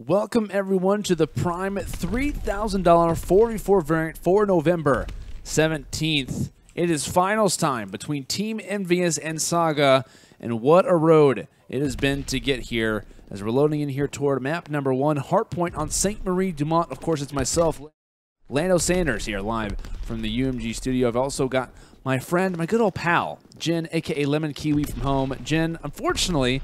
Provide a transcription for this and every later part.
Welcome everyone to the Prime $3,000 44 variant for November 17th. It is finals time between Team EnVyUs and Saugaaa, and what a road it has been to get here as we're loading in here toward map number 1, Hardpoint on St. Marie Dumont. Of course, it's myself, Lando Sanders, here live from the UMG studio. I've also got my friend, my good old pal, Jen, aka Lemon Kiwi from home. Jen, unfortunately,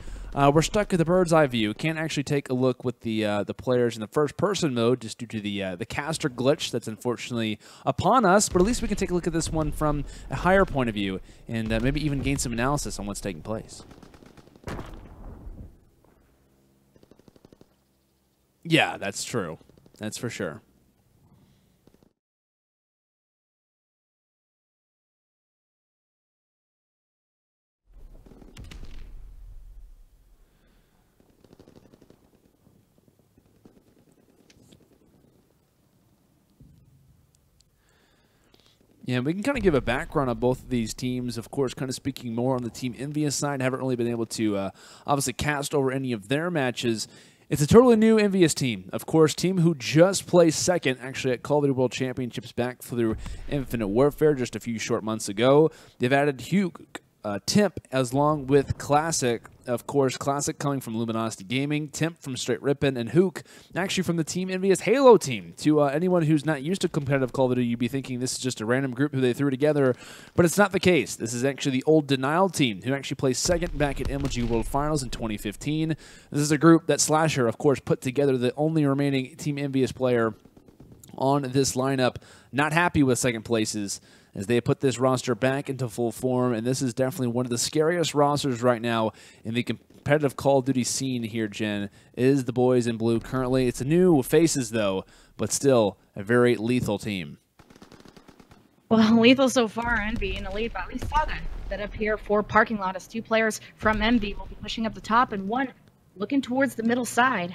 we're stuck at the bird's eye view. Can't actually take a look with the players in the first-person mode just due to the caster glitch that's unfortunately upon us. But at least we can take a look at this one from a higher point of view and maybe even gain some analysis on what's taking place. Yeah, that's true. That's for sure. Yeah, we can kind of give a background on both of these teams. Of course, kind of speaking more on the Team EnVyUs side. Haven't really been able to obviously cast over any of their matches. It's a totally new EnVyUs team. Of course, team who just placed second, actually, at Call of Duty World Championships back through Infinite Warfare just a few short months ago. They've added Huke, Temp, as long with Classic. Of course, Classic coming from Luminosity Gaming, Temp from Straight Rippin', and Huke actually from the Team EnVyUs Halo team. To anyone who's not used to competitive Call of Duty, you'd be thinking this is just a random group who they threw together, but it's not the case. This is actually the old Denial team who actually placed second back at MLG World Finals in 2015. This is a group that Slasher, of course, put together, the only remaining Team EnVyUs player on this lineup. Not happy with second places as they put this roster back into full form, and this is definitely one of the scariest rosters right now in the competitive Call of Duty scene here, Jen, is the boys in blue currently. It's a new faces, though, but still a very lethal team. Well, lethal so far, Envy in the lead, but at least Saugaaa set up here for parking lot as two players from Envy will be pushing up the top and one looking towards the middle side.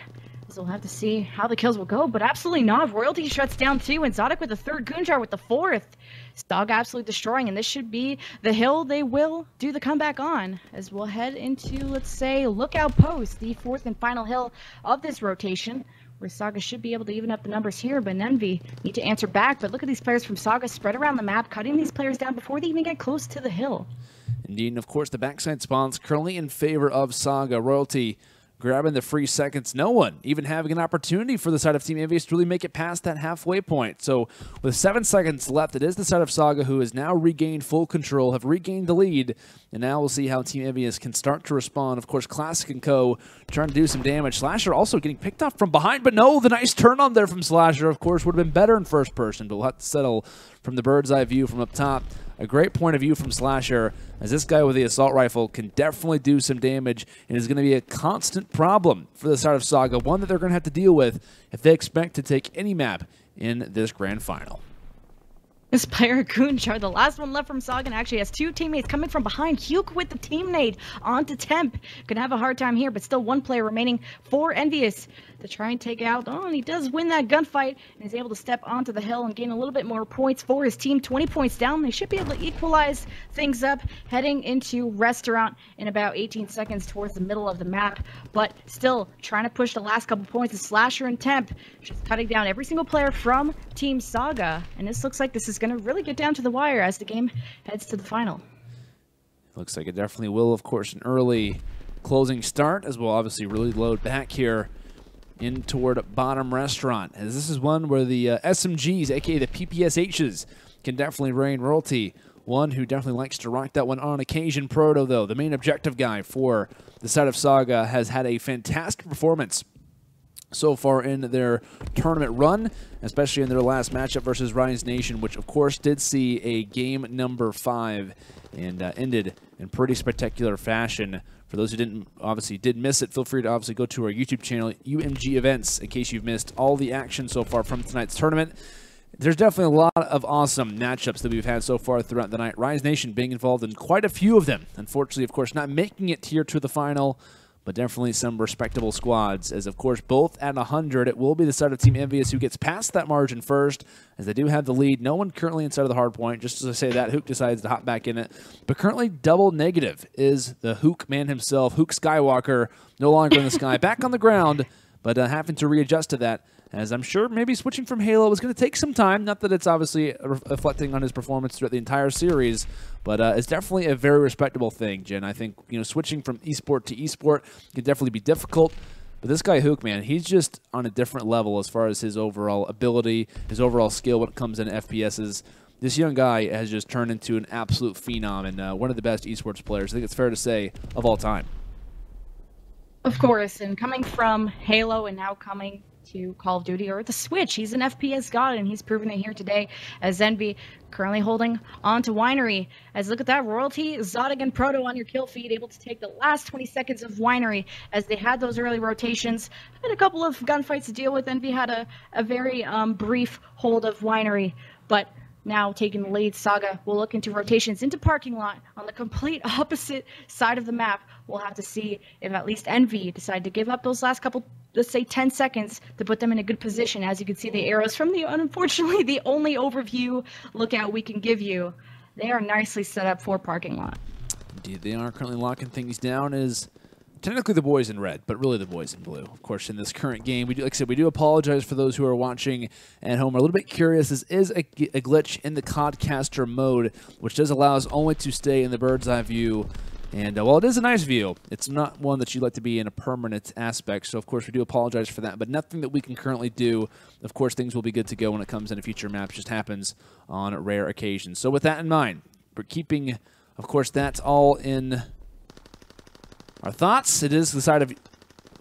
So we'll have to see how the kills will go, but absolutely not. Royalty shuts down two, and Xotic with the third, Goonjar with the fourth. Saugaaa absolutely destroying, and this should be the hill they will do the comeback on, as we'll head into, let's say, Lookout Post, the fourth and final hill of this rotation, where Saugaaa should be able to even up the numbers here, but Envy need to answer back. But look at these players from Saugaaa spread around the map, cutting these players down before they even get close to the hill. Indeed, and of course, the backside spawns currently in favor of Saugaaa. Royalty grabbing the free seconds. No one even having an opportunity for the side of Team EnVyUs to really make it past that halfway point. So with 7 seconds left, it is the side of Saugaaa who has now regained full control, have regained the lead, and now we'll see how Team EnVyUs can start to respond. Of course, Classic and Co. trying to do some damage. Slasher also getting picked off from behind, but no, the nice turn on there from Slasher, of course, would have been better in first person, but we'll have to settle from the bird's eye view from up top. A great point of view from Slasher, as this guy with the assault rifle can definitely do some damage and is going to be a constant problem for the side of Saugaaa, one that they're going to have to deal with if they expect to take any map in this grand final. This player, Goonjar, the last one left from Saugaaa, actually has two teammates coming from behind. Huke with the team nade onto Temp. Gonna have a hard time here, but still one player remaining for EnVyUs to try and take out. Oh, and he does win that gunfight and is able to step onto the hill and gain a little bit more points for his team. 20 points down. They should be able to equalize things up heading into Restaurant in about 18 seconds towards the middle of the map, but still trying to push the last couple points. The Slasher and Temp just cutting down every single player from Team Saugaaa, and this looks like this is going to really get down to the wire as the game heads to the final. Looks like it definitely will. Of course, an early closing start as we'll obviously really load back here in toward bottom Restaurant, as this is one where the SMGs, aka the PPSHs, can definitely reign. Royalty, one who definitely likes to rock that one on occasion. Proto, though, the main objective guy for the side of Saugaaa, has had a fantastic performance so far in their tournament run, especially in their last matchup versus Rise Nation, which of course did see a game number 5 and ended in pretty spectacular fashion. For those who did miss it, feel free to obviously go to our YouTube channel, UMG Events, in case you've missed all the action so far from tonight's tournament. There's definitely a lot of awesome matchups that we've had so far throughout the night. Rise Nation being involved in quite a few of them. Unfortunately, of course, not making it here to the final, but definitely some respectable squads, as of course both at 100. It will be the side of Team EnVyUs who gets past that margin first, as they do have the lead. No one currently inside of the hard point. Just as I say that, Huke decides to hop back in it. But currently double negative is the Huke man himself, Huke Skywalker, no longer in the sky, back on the ground, but having to readjust to that, as I'm sure maybe switching from Halo is going to take some time. Not that it's obviously reflecting on his performance throughout the entire series, but it's definitely a very respectable thing, Jen. I think, you know, switching from esport to esport can definitely be difficult. But this guy, Huke, man, he's just on a different level as far as his overall ability, his overall skill when it comes in FPSs. This young guy has just turned into an absolute phenom and one of the best esports players, I think it's fair to say, of all time. Of course, and coming from Halo and now coming to Call of Duty or the Switch, he's an FPS god, and he's proven it here today as EnVy currently holding on to Winery. As look at that, Royalty, Xotic, and Proto on your kill feed, able to take the last 20 seconds of Winery as they had those early rotations. Had a couple of gunfights to deal with. EnVy had a very brief hold of Winery, but now taking the lead, Saugaaa will look into rotations into parking lot on the complete opposite side of the map. We'll have to see if at least EnVy decide to give up those last couple, let's say 10 seconds, to put them in a good position. As you can see, the arrows from the, unfortunately, the only overview lookout we can give you. They are nicely set up for parking lot. Indeed, they are currently locking things down as technically the boys in red, but really the boys in blue. Of course, in this current game, we do, like I said, we do apologize for those who are watching at home. We're a little bit curious. This is a glitch in the Codcaster mode, which does allow us only to stay in the bird's eye view. And while it is a nice view, it's not one that you'd like to be in a permanent aspect. So, of course, we do apologize for that, but nothing that we can currently do. Of course, things will be good to go when it comes into future maps. Just happens on rare occasions. So with that in mind, we're keeping, of course, that's all in our thoughts. It is the side of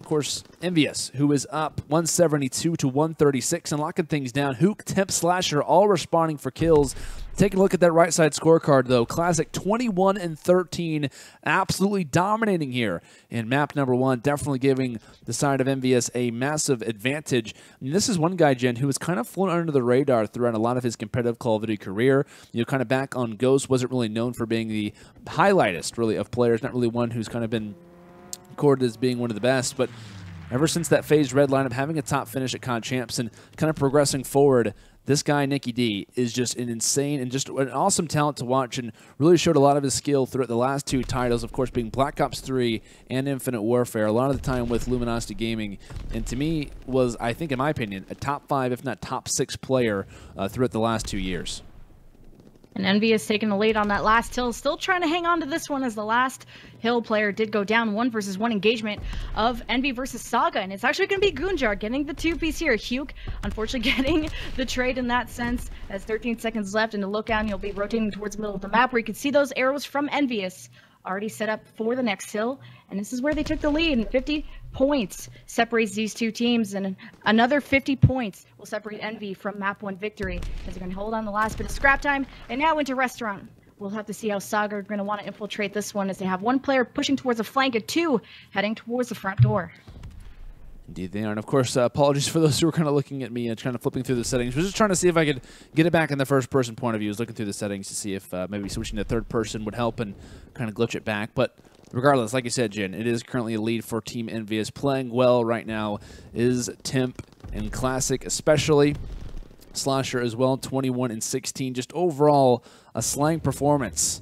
course, EnVyUs, who is up 172 to 136 and locking things down. Huke, Temp, Slasher, all responding for kills. Taking a look at that right side scorecard, though. Classic 21 and 13, absolutely dominating here in map number 1, definitely giving the side of EnVyUs a massive advantage. And this is one guy, Jen, who has kind of flown under the radar throughout a lot of his competitive Call of Duty career. You know, kind of back on Ghost, wasn't really known for being the highlightest, really, of players. Not really one who's kind of been recorded as being one of the best, but ever since that phased red lineup, having a top finish at Con Champs and kind of progressing forward, this guy, Nicky D, is just an insane and just an awesome talent to watch and really showed a lot of his skill throughout the last 2 titles, of course, being Black Ops 3 and Infinite Warfare, a lot of the time with Luminosity Gaming, and to me was, I think, in my opinion, a top 5, if not top 6 player throughout the last 2 years. And EnVyUs taking the lead on that last hill, still trying to hang on to this one as the last hill player did go down. 1-versus-1 engagement of EnVy versus Saugaaa, and it's actually going to be Goonjar getting the 2-piece here. Huke, unfortunately, getting the trade in that sense as 13 seconds left in the lookout, and you'll be rotating towards the middle of the map where you can see those arrows from EnVyUs already set up for the next hill, and this is where they took the lead, and 50 points separates these 2 teams, and another 50 points will separate EnVy from map 1 victory as they're going to hold on the last bit of scrap time. And now into restaurant. We'll have to see how Saugaaa are going to want to infiltrate this one as they have 1 player pushing towards a flank and 2 heading towards the front door. Indeed, they are. And of course, apologies for those who are kind of looking at me and kind of flipping through the settings. I was just trying to see if I could get it back in the first-person point of view. I was looking through the settings to see if maybe switching to third person would help and kind of glitch it back. But regardless, like you said, Jen, it is currently a lead for Team EnVyUs. Playing well right now is Temp and Classic, especially Slasher as well, 21 and 16. Just overall, a slang performance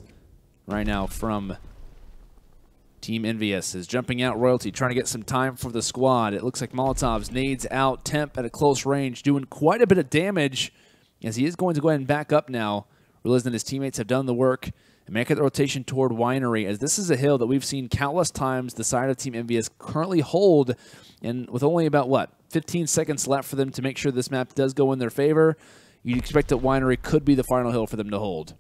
right now from Team EnVyUs. Is jumping out Royalty, trying to get some time for the squad. It looks like Molotov's nades out. Temp at a close range, doing quite a bit of damage as he is going to go ahead and back up now, realizing that his teammates have done the work and make the rotation toward Winery, as this is a hill that we've seen countless times the side of Team EnVyUs currently hold, and with only about, what, 15 seconds left for them to make sure this map does go in their favor, you'd expect that Winery could be the final hill for them to hold.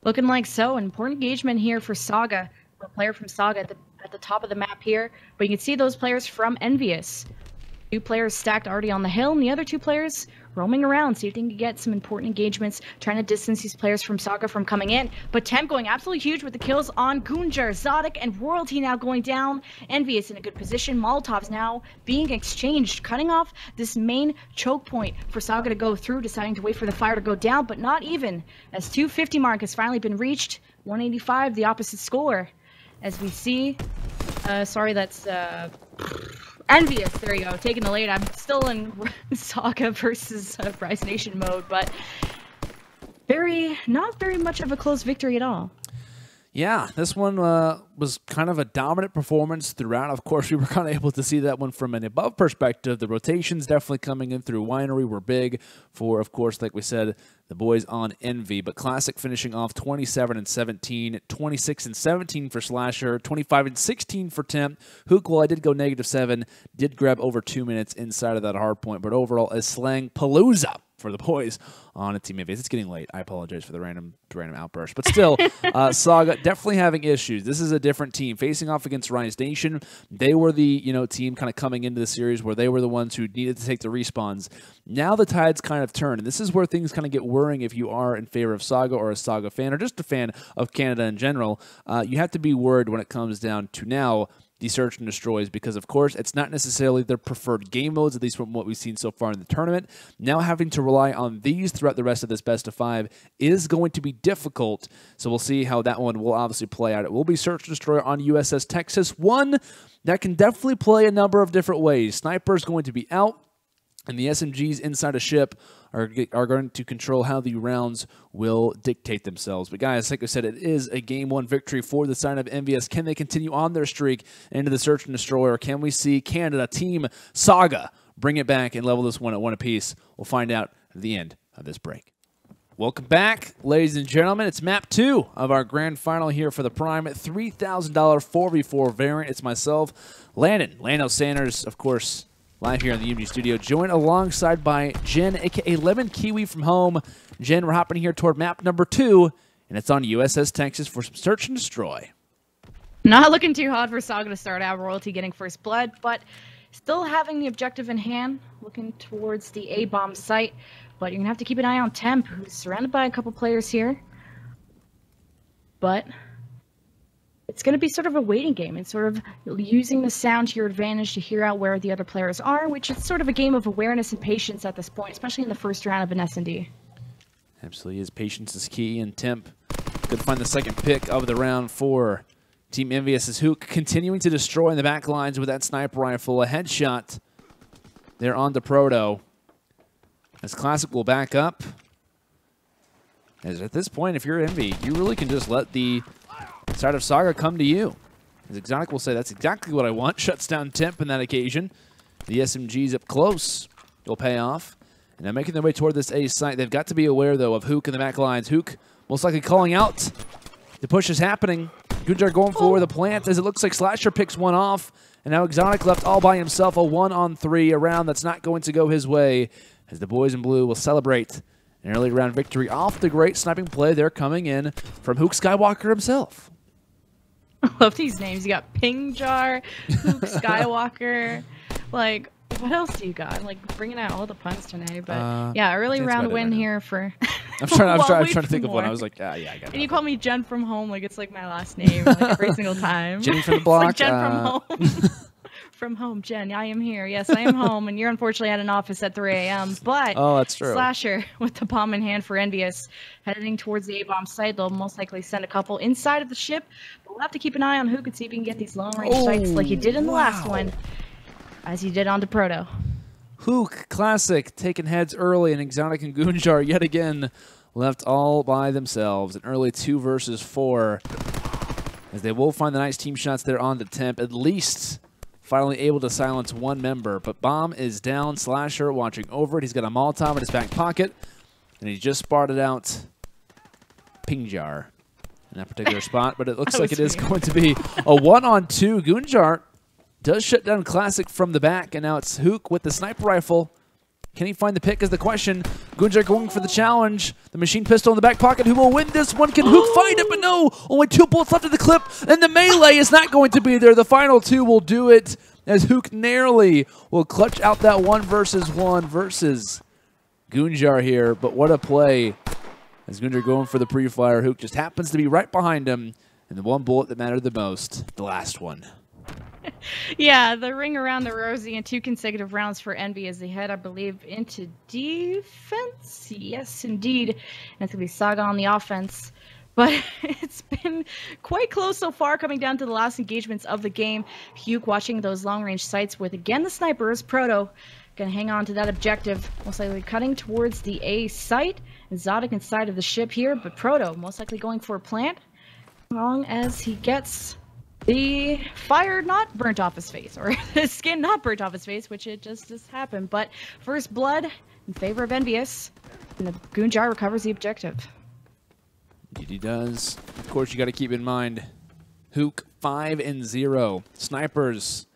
Looking like so. An important engagement here for Saugaaa. A player from Saugaaa at the top of the map here, but you can see those players from EnVyUs. 2 players stacked already on the hill, and the other 2 players roaming around, see if they can get some important engagements, trying to distance these players from Saugaaa from coming in. But Temp going absolutely huge with the kills on Goonjar, Xotic, and Royalty now going down. EnVyUs in a good position. Molotovs now being exchanged, cutting off this main choke point for Saugaaa to go through, deciding to wait for the fire to go down, but not even, as 250 mark has finally been reached. 185, the opposite score. As we see, sorry, that's EnVyUs, there you go, taking the lead. I'm still in Saugaaa versus Rise Nation mode, but not very much of a close victory at all. Yeah, this one was kind of a dominant performance throughout. Of course, we were kind of able to see that one from an above perspective. The rotations definitely coming in through Winery were big for, of course, like we said, the boys on Envy. But Classic finishing off 27-17, 26-17 for Slasher, 25-16 for Temp. Huke, while I did go -7, did grab over 2 minutes inside of that hard point. But overall, a slang palooza for the boys on a Team EnVyUs. It's getting late. I apologize for the random outburst. But still, Saugaaa definitely having issues. This is a different team. Facing off against Rise Nation, they were the team kind of coming into the series where they were the ones who needed to take the respawns. Now the tide's kind of turned, and this is where things kind of get worrying if you are in favor of Saugaaa or a Saugaaa fan or just a fan of Canada in general. You have to be worried when it comes down to now the search and destroys, because of course it's not necessarily their preferred game modes, at least from what we've seen so far in the tournament. Now having to rely on these throughout the rest of this best of 5 is going to be difficult, so we'll see how that one will obviously play out. It will be search and destroy on USS Texas, one that can definitely play a number of different ways. Sniper's going to be out, and the SMGs inside a ship are going to control how the rounds will dictate themselves. But guys, like I said, it is a Game 1 victory for the side of EnVyUs. Can they continue on their streak into the search and destroy, or can we see Canada, Team Saugaaa, bring it back and level this one at 1 apiece? We'll find out at the end of this break. Welcome back, ladies and gentlemen. It's map 2 of our grand final here for the Prime $3,000 4v4 variant. It's myself, Lando Sanders, of course, live here in the EnVyUs studio, joined alongside by Jen, a.k.a. Lemon Kiwi from home. Jen, we're hopping here toward map number 2, and it's on USS Texas for some search and destroy. Not looking too hot for Saugaaa to start out. Royalty getting first blood, but still having the objective in hand, looking towards the A-bomb site. But you're going to have to keep an eye on Temp, who's surrounded by a couple players here. But it's going to be sort of a waiting game and sort of using the sound to your advantage to hear out where the other players are, which is sort of a game of awareness and patience at this point, especially in the first round of an S&D. Absolutely is. Patience is key, and Temp could find the second pick of the round for Team EnVyUs as Huke continuing to destroy in the back lines with that sniper rifle. A headshot there on the Proto. As Classic will back up. As at this point, if you're Envy, you really can just let the side of Saugaaa come to you. As Xotic will say, that's exactly what I want. Shuts down Temp in that occasion. The SMGs up close will pay off. And they're making their way toward this A site. They've got to be aware, though, of Huke in the back lines. Huke most likely calling out. The push is happening. Goonjar going for the plant as it looks like Slasher picks one off. And now Xotic left all by himself. A 1-on-3, a round that's not going to go his way, as the boys in blue will celebrate an early round victory off the great sniping play. They're coming in from Huke Skywalker himself. I love these names. You got Goonjar, Huke Skywalker. Like, what else do you got? Like, bringing out all the puns today. But yeah, early round win here for. I'm trying to think of one. I was like, yeah, I got it. And you call me Jen from home, like it's like my last name, like every single time. Jenny from the block. Like Jen from home. From home, Jen. I am here. Yes, I am home, and you're unfortunately at an office at 3 a.m. But oh, that's true. Slasher with the bomb in hand for EnVyUs, heading towards the A-bomb site. They'll most likely send a couple inside of the ship, but we'll have to keep an eye on Huke and see if he can get these long-range sites like he did in the last one, as he did on the Proto. Huke, Classic, taking heads early, and Xotic and Goonjar yet again left all by themselves. An early 2 versus 4, as they will find the nice team shots there on the Temp, at least finally able to silence one member. But bomb is down. Slasher watching over it. He's got a Molotov in his back pocket, and he just spotted out Goonjar in that particular spot. But it looks like it is going to be a 1-on-2. Goonjar does shut down Classic from the back, and now it's Huke with the sniper rifle. Can he find the pick is the question. Goonjar going for the challenge. The machine pistol in the back pocket. Who will win this one? Can Huke find it? But no, only 2 bullets left in the clip, and the melee is not going to be there. The final 2 will do it, as Huke narrowly will clutch out that 1 versus 1 versus Goonjar here. But what a play, as Goonjar going for the pre-fire. Huke just happens to be right behind him, and the 1 bullet that mattered the most, the last one. Yeah, the ring around the rosy and 2 consecutive rounds for Envy as they head, I believe, into defense. Yes, indeed. And it's going to be Saugaaa on the offense. But it's been quite close so far, coming down to the last engagements of the game. Huke watching those long-range sights with, again, the snipers. Proto going to hang on to that objective, most likely cutting towards the A site. And Xotic inside of the ship here, but Proto most likely going for a plant. As long as he gets the fire not burnt off his face, or the skin not burnt off his face, which it just happened. But first blood in favor of EnVyUs, and the Goonjar recovers the objective. Indeed he does. Of course, you got to keep in mind, Huke 5-0. Snipers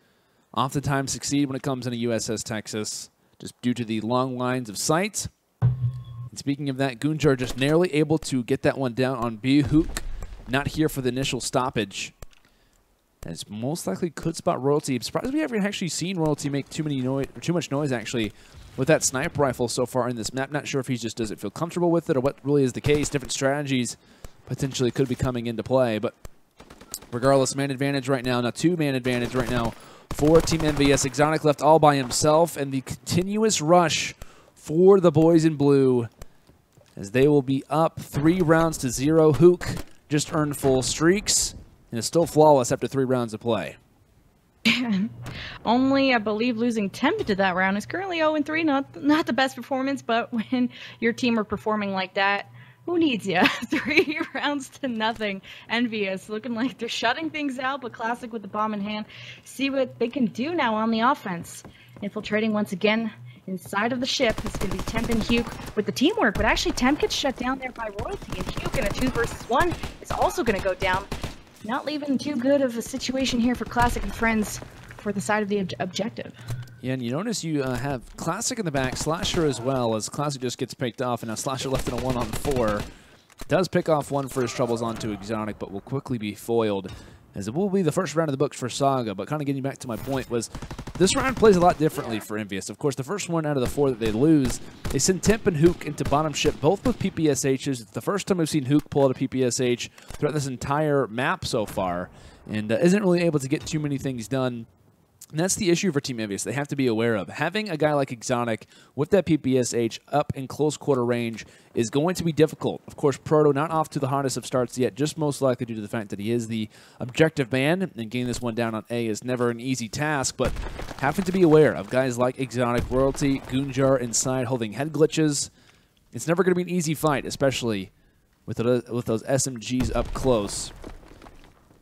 oftentimes succeed when it comes into USS Texas, just due to the long lines of sight. And speaking of that, Goonjar just narrowly able to get that one down on B. Huke not here for the initial stoppage, as most likely could spot Royalty. I'm surprised we haven't actually seen Royalty make too much noise actually with that sniper rifle so far in this map. Not sure if he just doesn't feel comfortable with it or what really is the case. Different strategies potentially could be coming into play, but regardless, man advantage right now. Now 2-man advantage right now for Team EnVyUs. Xotic left all by himself, and the continuous rush for the boys in blue, as they will be up 3 rounds to 0. Huke just earned full streaks and is still flawless after 3 rounds of play. Only, I believe, losing Temp to that round. Is currently 0-3. Not the best performance, but when your team are performing like that, who needs you? 3 rounds to nothing. EnVyUs looking like they're shutting things out, but Classic with the bomb in hand. See what they can do now on the offense. Infiltrating once again inside of the ship. It's going to be Temp and Huke with the teamwork, but actually Temp gets shut down there by Royalty, and Huke in a 2 versus 1 is also going to go down. Not leaving too good of a situation here for Classic and friends for the side of the objective. Yeah, and you notice you have Classic in the back, Slasher as well, as Classic just gets picked off, and now Slasher left in a 1-on-4. Does pick off one for his troubles onto Xotic, but will quickly be foiled, as it will be the first round of the books for Saugaaa. But kind of getting back to my point was, this round plays a lot differently for EnVyUs. Of course, the first one out of the 4 that they lose, they send Temp and Huke into bottom ship, both with PPSHs. It's the first time we've seen Huke pull out a PPSH throughout this entire map so far, and isn't really able to get too many things done. And that's the issue for Team EnVyUs. They have to be aware of. Having a guy like Xotic with that PPSH up in close quarter range is going to be difficult. Of course, Proto not off to the hottest of starts yet, just most likely due to the fact that he is the objective man, and getting this one down on A is never an easy task, but having to be aware of guys like Xotic, Royalty, Goonjar inside holding head glitches. It's never going to be an easy fight, especially with those SMGs up close.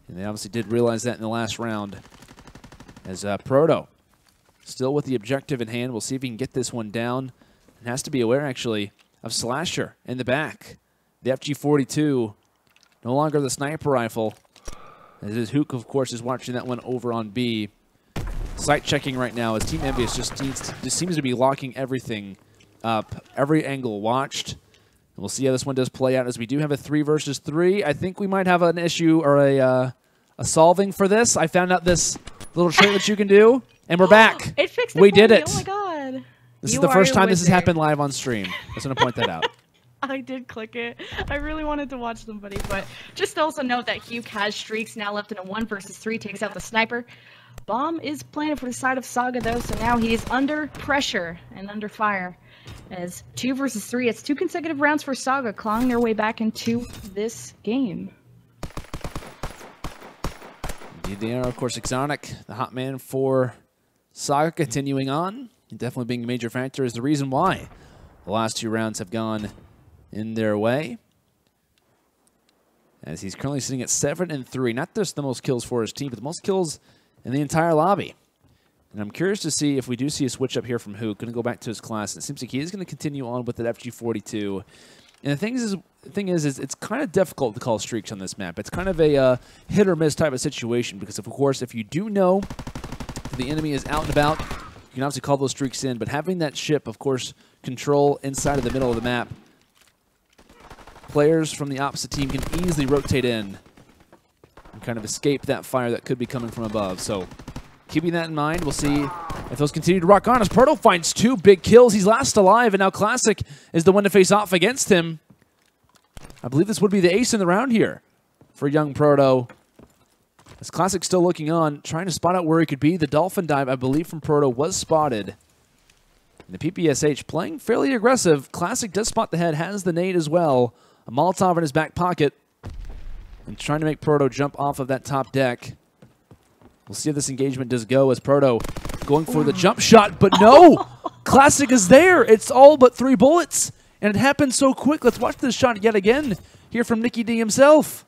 And they obviously did realize that in the last round. As Proto, still with the objective in hand, we'll see if he can get this one down. And has to be aware, actually, of Slasher in the back. The FG42, no longer the sniper rifle. As Huke, of course, is watching that one over on B. Sight checking right now as Team EnVyUs just seems to be locking everything up. Every angle watched. And we'll see how this one does play out, as we do have a 3 versus 3. I think we might have an issue or a solving for this. I found out this little trick that you can do, and we're back. It fixed it. We did it. Oh my god. This is the first time this has happened live on stream. I just want to point that out. I did click it. I really wanted to watch somebody, but just also note that Huke has streaks now left in a 1 versus 3, takes out the sniper. Bomb is planted for the side of Saugaaa though, so now he is under pressure and under fire. As 2 versus 3, it's 2 consecutive rounds for Saugaaa, clawing their way back into this game. Indeed they are, of course, Xotic, the hot man for Saugaaa, continuing on. And definitely being a major factor is the reason why the last 2 rounds have gone in their way. As he's currently sitting at 7-3. Not just the most kills for his team, but the most kills in the entire lobby. And I'm curious to see if we do see a switch up here from Huke. Going to go back to his class. And it seems like he is going to continue on with that FG42. And the thing is it's kind of difficult to call streaks on this map. It's kind of a hit or miss type of situation because, of course, if you do know the enemy is out and about, you can obviously call those streaks in. But having that ship, of course, control inside of the middle of the map, players from the opposite team can easily rotate in and kind of escape that fire that could be coming from above. So keeping that in mind, we'll see if those continue to rock on as Proto finds 2 big kills. He's last alive, and now Classic is the one to face off against him. I believe this would be the ace in the round here for young Proto. As Classic still looking on, trying to spot out where he could be. The Dolphin Dive, I believe, from Proto was spotted. And the PPSH playing fairly aggressive. Classic does spot the head, has the nade as well. A Molotov in his back pocket. And trying to make Proto jump off of that top deck. We'll see how this engagement does go as Proto going for the jump shot, but no! Classic is there! It's all but 3 bullets, and it happened so quick. Let's watch this shot yet again here from Nicky D himself.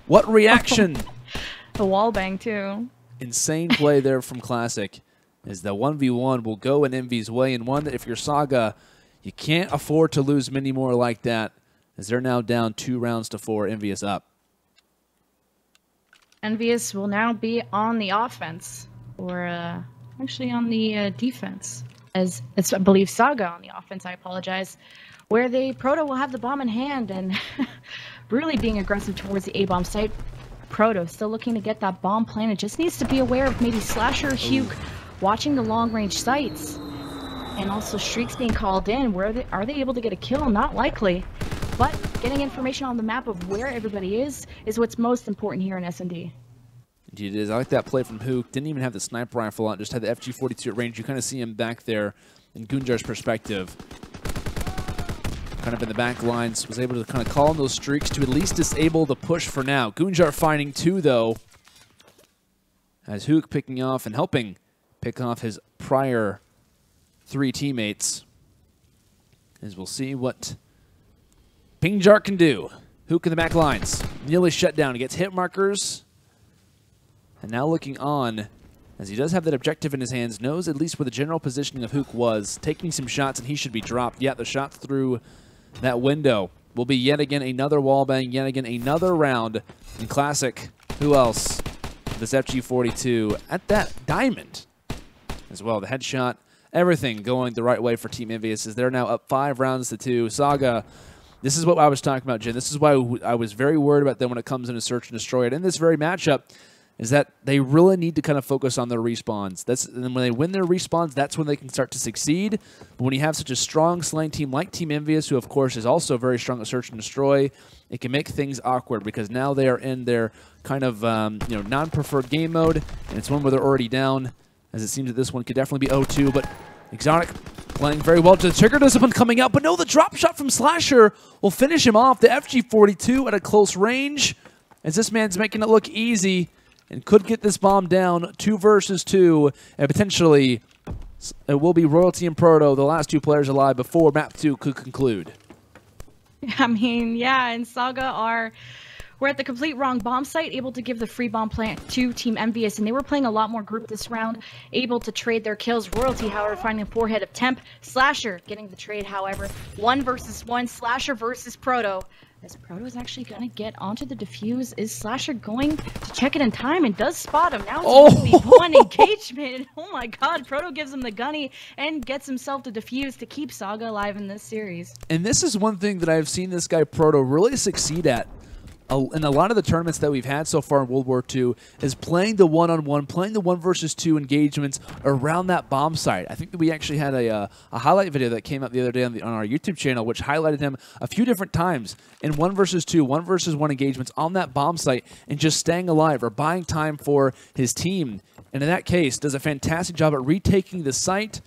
What reaction The wall bang, too. Insane play there from Classic. Is the 1v1 will go in EnVyUs' way, and one that if you're Saugaaa, you can't afford to lose many more like that, as they're now down 2 rounds to 4, EnVyUs up. EnVyUs will now be on the offense, or actually on the defense, as it's, I believe, Saugaaa on the offense, I apologize, where the Proto will have the bomb in hand and really being aggressive towards the A-bomb site. Proto still looking to get that bomb planted, just needs to be aware of maybe Slasher or Huke watching the long-range sites, and also streaks being called in. Are they able to get a kill? Not likely. But getting information on the map of where everybody is what's most important here in S&D. Indeed it is. I like that play from Huke. Didn't even have the sniper rifle on, just had the FG42 at range. You kind of see him back there in Goonjar's perspective. Kind of in the back lines, was able to kind of call on those streaks to at least disable the push for now. Goonjar finding 2, though, as Huke picking off and helping pick off his prior 3 teammates. As we'll see what Goonjar can do. Huke in the back lines, nearly shut down. He gets hit markers, and now looking on, as he does have that objective in his hands, knows at least where the general positioning of Huke was, taking some shots, and he should be dropped. Yeah, the shot through that window will be yet again another wallbang, yet again another round in Classic. Who else? This FG42 at that diamond as well. The headshot, everything going the right way for Team EnVyUs, as they're now up 5 rounds to 2. Saugaaa, this is what I was talking about, Jen. This is why I was very worried about them when it comes into Search and Destroy. And in this very matchup, is that they really need to kind of focus on their respawns. And when they win their respawns, that's when they can start to succeed. But when you have such a strong slaying team like Team EnVyUs, who of course is also very strong at Search and Destroy, it can make things awkward because now they are in their kind of non-preferred game mode, and it's one where they're already down, as it seems that this one could definitely be 0-2. But Xotic playing very well to the trigger discipline coming out, but no, the drop shot from Slasher will finish him off. The FG42 at a close range, as this man's making it look easy, and could get this bomb down 2 versus 2, and potentially it will be Royalty and Proto, the last 2 players alive, before map 2 could conclude. I mean, yeah, and Saugaaa we're at the complete wrong bomb site, able to give the free bomb plant to Team EnVyUs, and they were playing a lot more group this round, able to trade their kills. Royalty, however, finding a forehead of Temp. Slasher getting the trade, however. 1 versus 1, Slasher versus Proto. As Proto is actually going to get onto the defuse, is Slasher going to check it in time and does spot him? Now it's going to be 1 engagement. Oh my god, Proto gives him the gunny and gets himself to defuse to keep Saugaaa alive in this series. And this is one thing that I've seen this guy Proto really succeed at in a lot of the tournaments that we've had so far in World War II, is playing the one-on-one, playing the 1 versus 2 engagements around that bomb site. I think that we actually had a highlight video that came out the other day on our YouTube channel, which highlighted him a few different times in 1 versus 2, 1 versus 1 engagements on that bomb site, and just staying alive or buying time for his team. And in that case, does a fantastic job at retaking the site.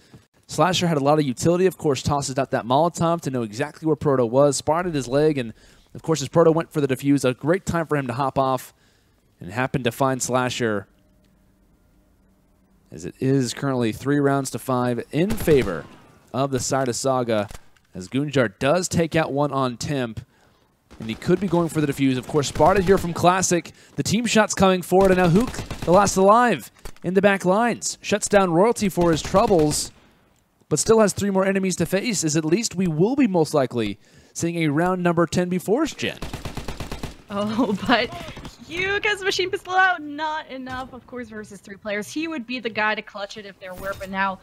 Slasher had a lot of utility, of course, tosses out that Molotov to know exactly where Proto was, spotted his leg, and of course, as Proto went for the defuse, a great time for him to hop off and happened to find Slasher, as it is currently 3 rounds to 5 in favor of the side of Saugaaa, as Goonjar does take out 1 on Temp, and he could be going for the defuse. Of course, spotted here from Classic. The team shot's coming forward, and now Huke, the last alive, in the back lines. Shuts down Royalty for his troubles, but still has 3 more enemies to face, as at least we will be most likely seeing a round number 10 before us, Jen. Oh, but Huke has machine pistol out. Not enough, of course, versus 3 players. He would be the guy to clutch it if there were, but now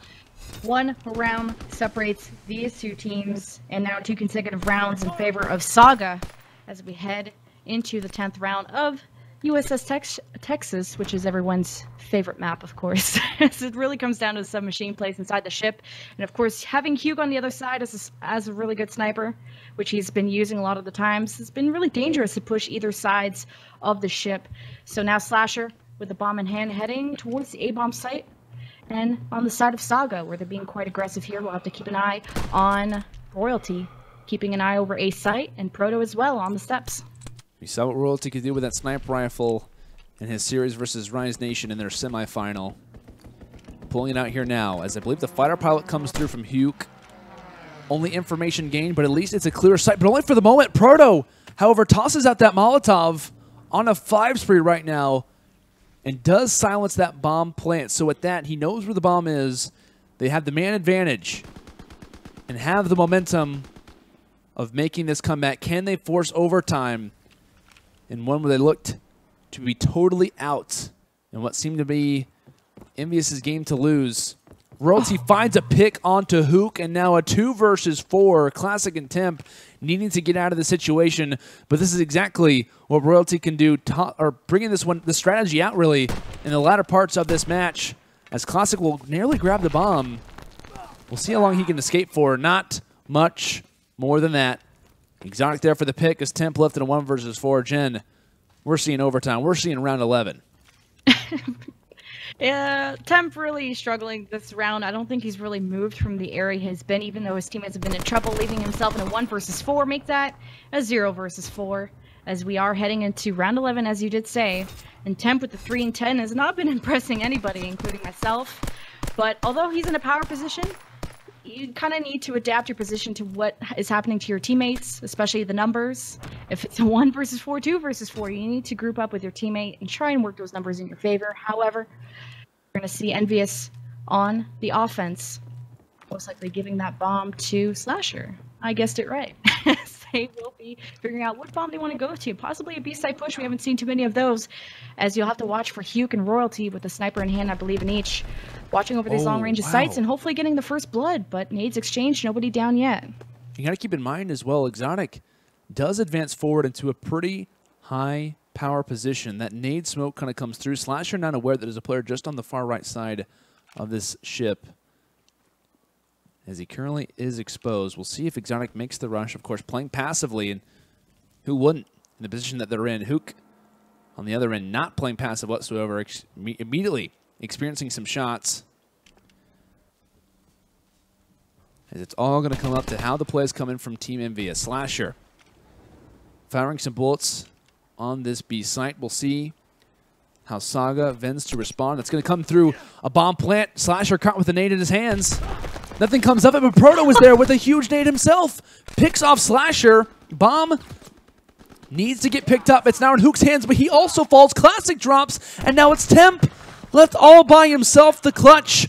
1 round separates these 2 teams, and now 2 consecutive rounds in favor of Saugaaa as we head into the 10th round of USS Texas, which is everyone's favorite map, of course. It really comes down to the submachine plays inside the ship. And of course, having Huke on the other side as a really good sniper, which he's been using a lot of the times, has been really dangerous to push either sides of the ship. So now Slasher, with the bomb in hand, heading towards the A-bomb site. And on the side of Saugaaa, where they're being quite aggressive here, we'll have to keep an eye on Royalty, keeping an eye over A site, and Proto as well on the steps. We saw what Royalty could do with that sniper rifle in his series versus Rise Nation in their semifinal. Pulling it out here now, as I believe the fighter pilot comes through from Huke. Only information gained, but at least it's a clear sight, but only for the moment. Proto, however, tosses out that Molotov on a 5 spree right now, and does silence that bomb plant. So with that, he knows where the bomb is. They have the man advantage and have the momentum of making this comeback. Can they force overtime in one where they looked to be totally out in what seemed to be EnVyUs' game to lose? Royalty finds a pick onto Huke, and now a 2 versus 4. Classic and Temp needing to get out of the situation, but this is exactly what Royalty can do, or bringing the strategy out really in the latter parts of this match, as Classic will nearly grab the bomb. We'll see how long he can escape for. Not much more than that. Xotic there for the pick as Temp left in a 1 versus 4. Jen, we're seeing overtime. We're seeing round 11. Yeah, Temp really struggling this round. I don't think he's really moved from the area he's been, even though his teammates have been in trouble, leaving himself in a 1 versus 4. Make that a 0 versus 4, as we are heading into round 11, as you did say. And Temp with the 3 and 10 has not been impressing anybody, including myself. But although he's in a power position, you kind of need to adapt your position to what is happening to your teammates, especially the numbers. If it's a 1 versus 4, 2 versus 4, you need to group up with your teammate and try and work those numbers in your favor. However, we're going to see EnVyUs on the offense, most likely giving that bomb to Slasher. I guessed it right. They will be figuring out what bomb they want to go to. Possibly a B-side push. We haven't seen too many of those, as you'll have to watch for Huke and Royalty with a sniper in hand, I believe, in each. Watching over these long-range sights and hopefully getting the first blood, but nades exchanged, nobody down yet. You got to keep in mind as well, Xotic does advance forward into a pretty high power position. That nade smoke kind of comes through. Slasher not aware that there's a player just on the far right side of this ship, as he currently is exposed. We'll see if Xotic makes the rush, of course, playing passively, and who wouldn't in the position that they're in. Huke, on the other end, not playing passive whatsoever, immediately experiencing some shots. As it's all going to come up to how the plays come in from Team EnVyUs. Slasher firing some bullets on this B site. We'll see how Saugaaa vends to respond. It's going to come through a bomb plant. Slasher caught with a nade in his hands. Nothing comes of it, but Proto was there with a huge nade himself. Picks off Slasher. Bomb needs to get picked up. It's now in Huke's hands, but he also falls. Classic drops, and now it's Temp left all by himself. The clutch,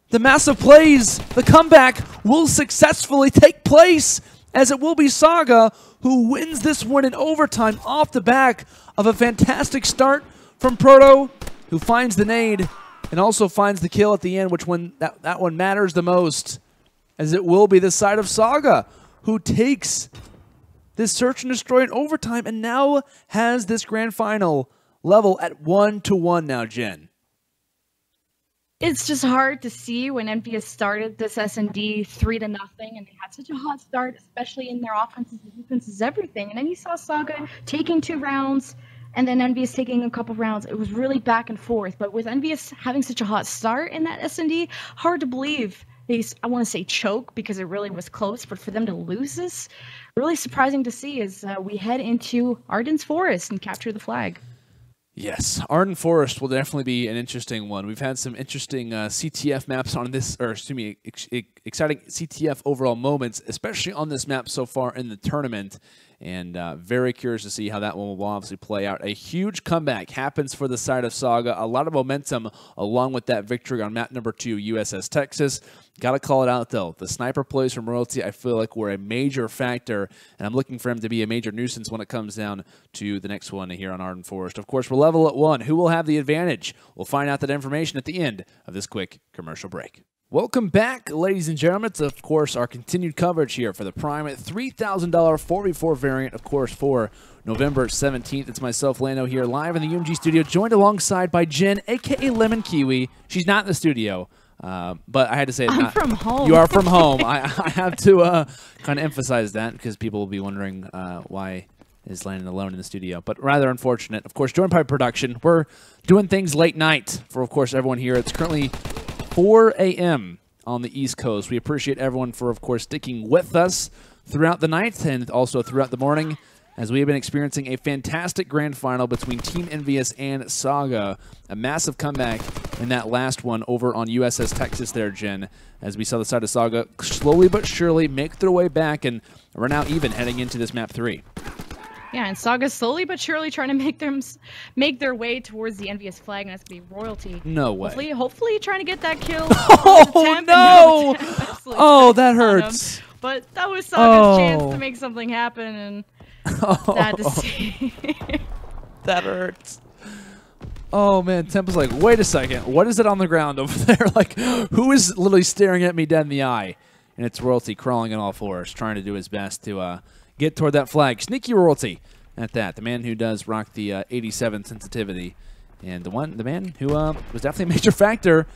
the massive plays, the comeback will successfully take place, as it will be Saugaaa who wins this one in overtime off the back of a fantastic start from Proto, who finds the nade and also finds the kill at the end, which one that one matters the most, as it will be the side of Saugaaa who takes this search and destroy in overtime and now has this grand final level at 1-1 now, Jen. It's just hard to see when EnVyUs started this S&D 3-0, and they had such a hot start, especially in their offenses and defenses, everything. And then you saw Saugaaa taking 2 rounds, and then EnVyUs taking a couple rounds. It was really back and forth. But with EnVyUs having such a hot start in that S&D, hard to believe they, I want to say choke, because it really was close. But for them to lose this, really surprising to see as we head into Arden's Forest and capture the flag. Yes, Arden Forest will definitely be an interesting one. We've had some interesting CTF maps on this, or excuse me, exciting CTF overall moments, especially on this map so far in the tournament. And very curious to see how that one will obviously play out. A huge comeback happens for the side of Saugaaa. A lot of momentum along with that victory on map number 2, USS Texas. Got to call it out, though. The sniper plays from Royalty, I feel like, were a major factor, and I'm looking for him to be a major nuisance when it comes down to the next one here on Arden Forest. Of course, we're level at 1. Who will have the advantage? We'll find out that information at the end of this quick commercial break. Welcome back, ladies and gentlemen. It's, of course, our continued coverage here for the Prime at $3,000 4v4 variant, of course, for November 17th. It's myself, Lando, here live in the UMG studio, joined alongside by Jen, a.k.a. Lemon Kiwi. She's not in the studio, but I had to say I'm from home. You are from home. I have to kind of emphasize that, because people will be wondering why is Landon alone in the studio. But rather unfortunate. Of course, joined by production. We're doing things late night for, of course, everyone here. It's currently 4 a.m. on the East Coast. We appreciate everyone for, of course, sticking with us throughout the night and also throughout the morning, as we have been experiencing a fantastic grand final between Team EnVyUs and Saugaaa. A massive comeback in that last one over on USS Texas there, Jen, as we saw the side of Saugaaa slowly but surely make their way back, and we're now even heading into this map 3. Yeah, and Saugaaa slowly but surely trying to make their way towards the EnVyUs flag, and that's gonna be Royalty. No way. Hopefully trying to get that kill. Oh no! Oh, that hurts. But that was Saugaa's chance to make something happen, and sad to see. That hurts. Oh man, Temp was like, wait a second, what is it on the ground over there? Like, who is literally staring at me dead in the eye? And it's Royalty crawling on all fours, trying to do his best to get toward that flag. Sneaky Royalty at that. The man who does rock the 87 sensitivity. And the man who was definitely a major factor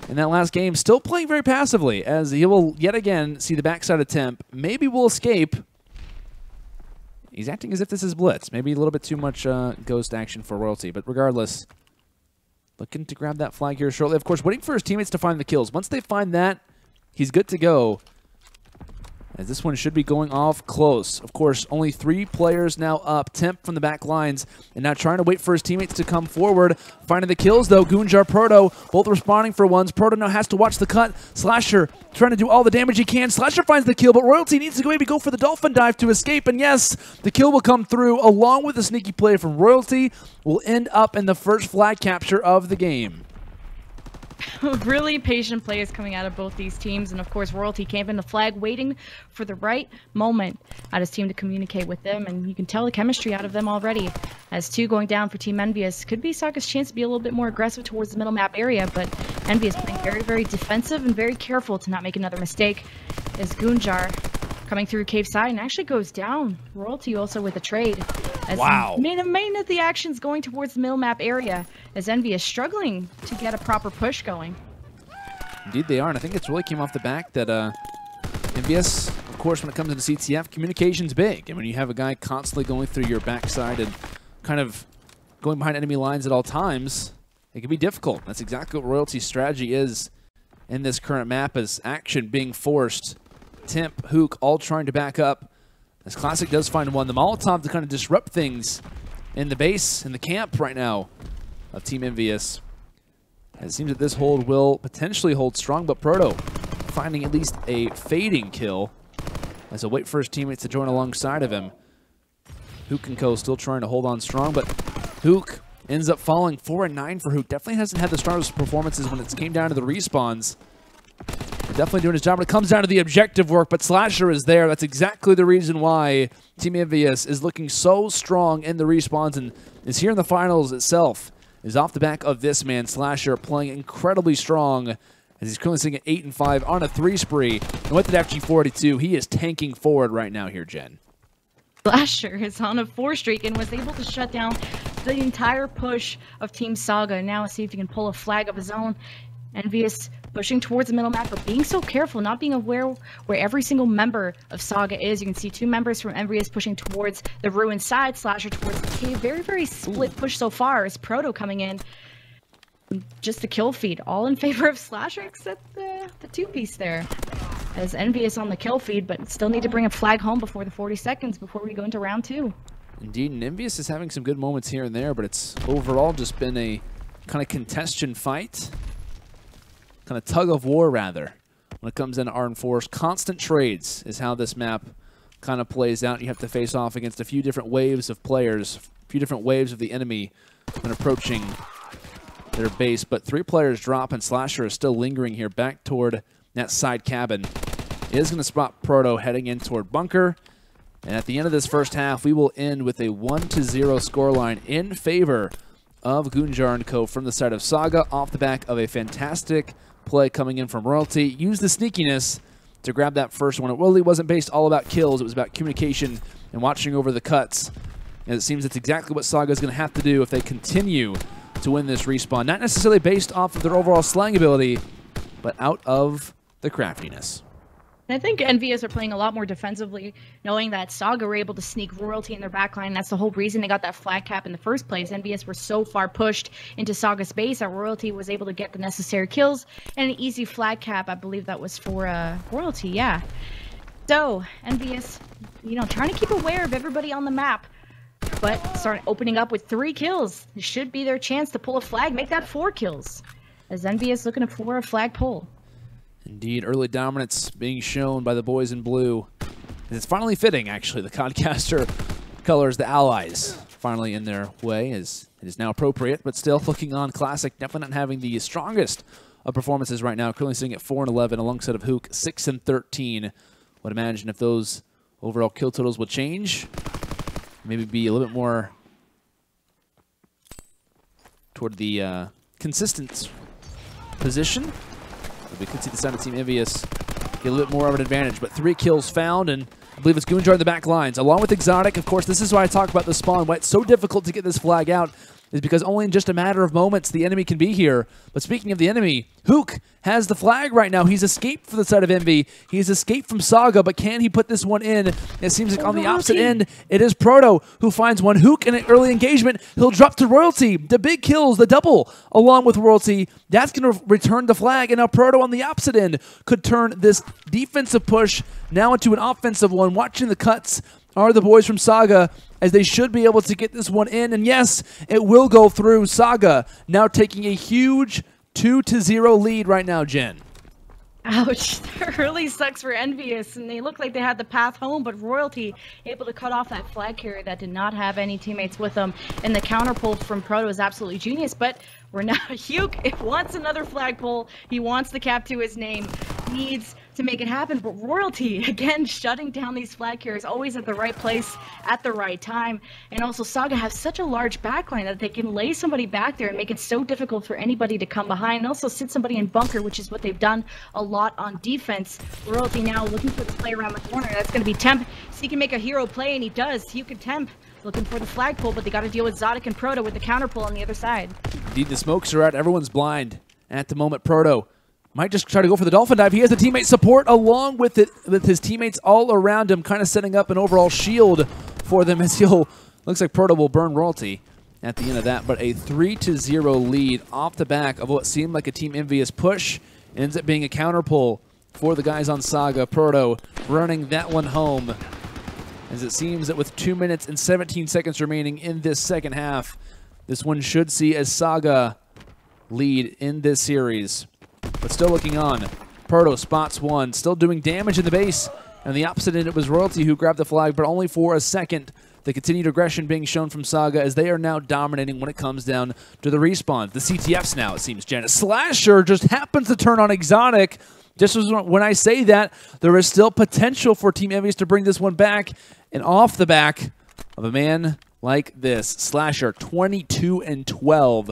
in that last game, still playing very passively, as he will yet again see the backside of Temp. Maybe will escape. He's acting as if this is Blitz. Maybe a little bit too much ghost action for Royalty. But regardless, looking to grab that flag here shortly. Of course, waiting for his teammates to find the kills. Once they find that, he's good to go, as this one should be going off close. Of course, only 3 players now up. Temp from the back lines, and now trying to wait for his teammates to come forward. Finding the kills, though. Goonjar, Proto, both responding for ones. Proto now has to watch the cut. Slasher trying to do all the damage he can. Slasher finds the kill, but Royalty needs to maybe go for the Dolphin Dive to escape. And yes, the kill will come through, along with the sneaky play from Royalty. Will end up in the first flag capture of the game. Really patient plays coming out of both these teams, and of course Royalty camping the flag, waiting for the right moment out his team to communicate with them, and you can tell the chemistry out of them already. As 2 going down for Team EnVyUs, could be Saugaa's chance to be a little bit more aggressive towards the middle map area, but EnVyUs playing very, very defensive and very careful to not make another mistake. As Goonjar coming through cave side and actually goes down. Royalty also with a trade. As main of the actions going towards the middle map area, as EnVyUs struggling to get a proper push going. Indeed they are, and I think it's really came off the back that EnVyUs, of course, when it comes into CTF, communication's big. And when you have a guy constantly going through your backside and kind of going behind enemy lines at all times, it can be difficult. That's exactly what Royalty's strategy is in this current map, as action being forced. Temp, Huke, all trying to back up. As Classic does find one. The Molotov to kind of disrupt things in the base, in the camp right now of Team EnVyUs. It seems that this hold will potentially hold strong, but Proto finding at least a fading kill as he'll wait for his teammates to join alongside of him. Huke and Co. still trying to hold on strong, but Huke ends up falling 4 and 9 for Huke. Definitely hasn't had the strongest performances when it came down to the respawns. Definitely doing his job when it comes down to the objective work, but Slasher is there. That's exactly the reason why Team EnVyUs is looking so strong in the respawns and is here in the finals itself. Is off the back of this man, Slasher, playing incredibly strong as he's currently sitting at 8 and 5 on a 3 spree. And with the FG42, he is tanking forward right now here, Jen. Slasher is on a 4 streak and was able to shut down the entire push of Team Saugaaa. Now see if he can pull a flag of his own. EnVyUs pushing towards the middle map, but being so careful, not being aware where every single member of Saugaaa is. You can see 2 members from EnVyUs pushing towards the ruined side, Slasher towards the cave. Very, very split push so far as Proto coming in. Just the kill feed, all in favor of Slasher except the 2-piece there. As EnVyUs on the kill feed, but still need to bring a flag home before the 40 seconds before we go into round 2. Indeed, and EnVyUs is having some good moments here and there, but it's overall just been a kind of contention fight. Kind of tug of war, rather, when it comes into Armed Force. Constant trades is how this map kind of plays out. You have to face off against a few different waves of players, a few different waves of the enemy when approaching their base. But 3 players drop, and Slasher is still lingering here back toward that side cabin. He is going to spot Proto heading in toward bunker. And at the end of this first half, we will end with a 1-0 scoreline in favor of Goonjar and Co. from the side of Saugaaa, off the back of a fantastic play coming in from Royalty. Use the sneakiness to grab that first one. It really wasn't based all about kills. It was about communication and watching over the cuts. And it seems it's exactly what Saugaaa is going to have to do if they continue to win this respawn. Not necessarily based off of their overall slaying ability, but out of the craftiness. I think EnVyUs are playing a lot more defensively, knowing that Saugaaa were able to sneak Royalty in their backline. That's the whole reason they got that flag cap in the first place. EnVyUs were so far pushed into Saugaa's base that Royalty was able to get the necessary kills and an easy flag cap. I believe that was for Royalty, yeah. So EnVyUs, trying to keep aware of everybody on the map, but start opening up with 3 kills. It should be their chance to pull a flag, make that 4 kills, as EnVyUs looking for a flag pull. Indeed, early dominance being shown by the boys in blue. And it's finally fitting, actually. The Codcaster colors, the allies, finally in their way, as it is now appropriate, but still looking on Classic, definitely not having the strongest of performances right now. Currently sitting at 4-11 alongside of Huke, 6-13. Would imagine if those overall kill totals will change, maybe be a little bit more toward the consistent position. We could see the side of Team EnVyUs get a little bit more of an advantage, but 3 kills found, and I believe it's Goonjar in the back lines, along with Xotic. Of course, this is why I talk about the spawn, why it's so difficult to get this flag out, is because only in just a matter of moments the enemy can be here. But speaking of the enemy, Huke has the flag right now. He's escaped from the side of Envy. He's escaped from Saugaaa, but can he put this one in? It seems like on the opposite end, it is Proto who finds one. Huke in an early engagement. He'll drop to Royalty. The big kills, the double, along with Royalty. That's going to return the flag, and now Proto on the opposite end could turn this defensive push now into an offensive one. Watching the cuts are the boys from Saugaaa, as they should be able to get this one in. And yes, it will go through. Saugaaa now taking a huge 2-0 lead right now, Jen. Ouch, that really sucks for EnVyUs, and they look like they had the path home, but Royalty able to cut off that flag carrier that did not have any teammates with them, and the counter pull from Proto is absolutely genius. But we're now Huke wants another flag pull. He wants the cap to his name, needs to make it happen, but Royalty again shutting down these flag carriers, always at the right place at the right time. And also Saugaaa has such a large backline that they can lay somebody back there and make it so difficult for anybody to come behind, and also sit somebody in bunker, which is what they've done a lot on defense. Royalty now looking for the play around the corner. That's going to be Temp, so he can make a hero play, and he does. Huke and Temp looking for the flag pull, but they got to deal with Xotic and Proto with the counter pull on the other side. Indeed, the smokes are out. Everyone's blind at the moment. Proto might just try to go for the dolphin dive. He has the teammate support along with it, with his teammates all around him, kind of setting up an overall shield for them as he'll, looks like Proto will burn Royalty at the end of that. But a 3-0 lead off the back of what seemed like a Team EnVyUs push. It ends up being a counter pull for the guys on Saugaaa. Proto running that one home, as it seems that with 2 minutes and 17 seconds remaining in this second half, this one should see a Saugaaa lead in this series. But still looking on. Proto spots one, still doing damage in the base. And the opposite end, it was Royalty who grabbed the flag, but only for a second. The continued aggression being shown from Saugaaa as they are now dominating when it comes down to the respawns. The CTFs now, it seems, Jen. Slasher just happens to turn on Xotic. Just when I say that, there is still potential for Team EnVyUs to bring this one back. And off the back of a man like this, Slasher, 22-12,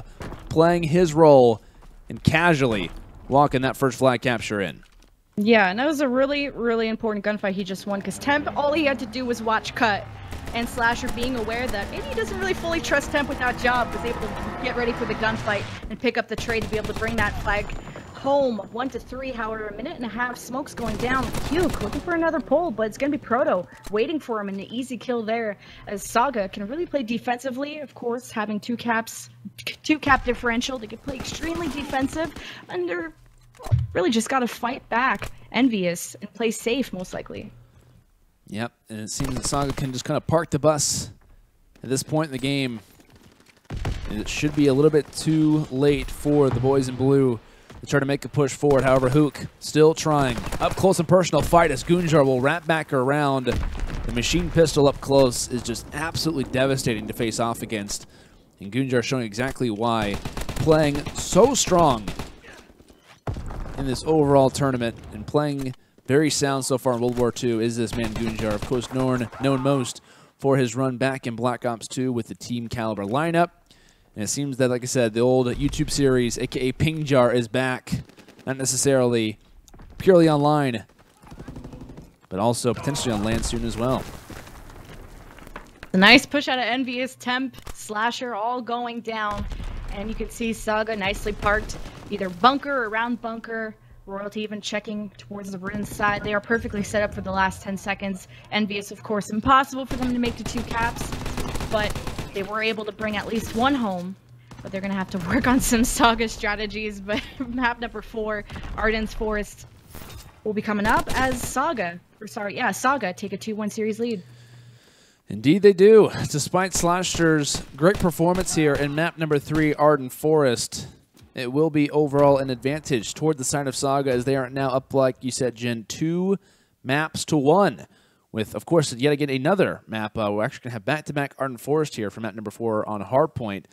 playing his role and casually walking that first flag capture in. Yeah, and that was a really, really important gunfight he just won, because Temp, all he had to do was watch cut. And Slasher, being aware that maybe he doesn't really fully trust Temp with that job, was able to get ready for the gunfight and pick up the trade to be able to bring that flag home. 1-3, however, a minute and a half, smokes going down. Huke looking for another pull, but it's going to be Proto waiting for him, and an easy kill there, as Saugaaa can really play defensively. Of course, having two cap differential, they can play extremely defensive, and they're really just got to fight back EnVyUs and play safe, most likely. Yep, and it seems that Saugaaa can just kind of park the bus at this point in the game. And it should be a little bit too late for the boys in blue to try to make a push forward. However, Huke still trying. Up close and personal fight as Goonjar will wrap back around. The machine pistol up close is just absolutely devastating to face off against. And Goonjar showing exactly why playing so strong in this overall tournament and playing very sound so far in World War II is this man Goonjar. Of course, known most for his run back in Black Ops 2 with the Team Caliber lineup. And it seems that, like I said, the old YouTube series, aka Pingjar, is back. Not necessarily purely online, but also potentially on land soon as well. A nice push out of EnVyUs, Temp, Slasher, all going down. And you can see Saugaaa nicely parked, either bunker or around bunker. Royalty even checking towards the ruin side. They are perfectly set up for the last 10 seconds. EnVyUs, of course, impossible for them to make the 2 caps, but they were able to bring at least one home. But they're going to have to work on some Saugaaa strategies. But map number 4, Arden's Forest, will be coming up as Saugaaa take a 2-1 series lead. Indeed they do. Despite Slasher's great performance here in map number 3, Arden Forest, it will be overall an advantage toward the side of Saugaaa, as they are now up, like you said, Jen, 2 maps to 1 with, of course, yet again another map. We're actually going to have back-to-back Ardent Forest here for map number 4 on Hardpoint.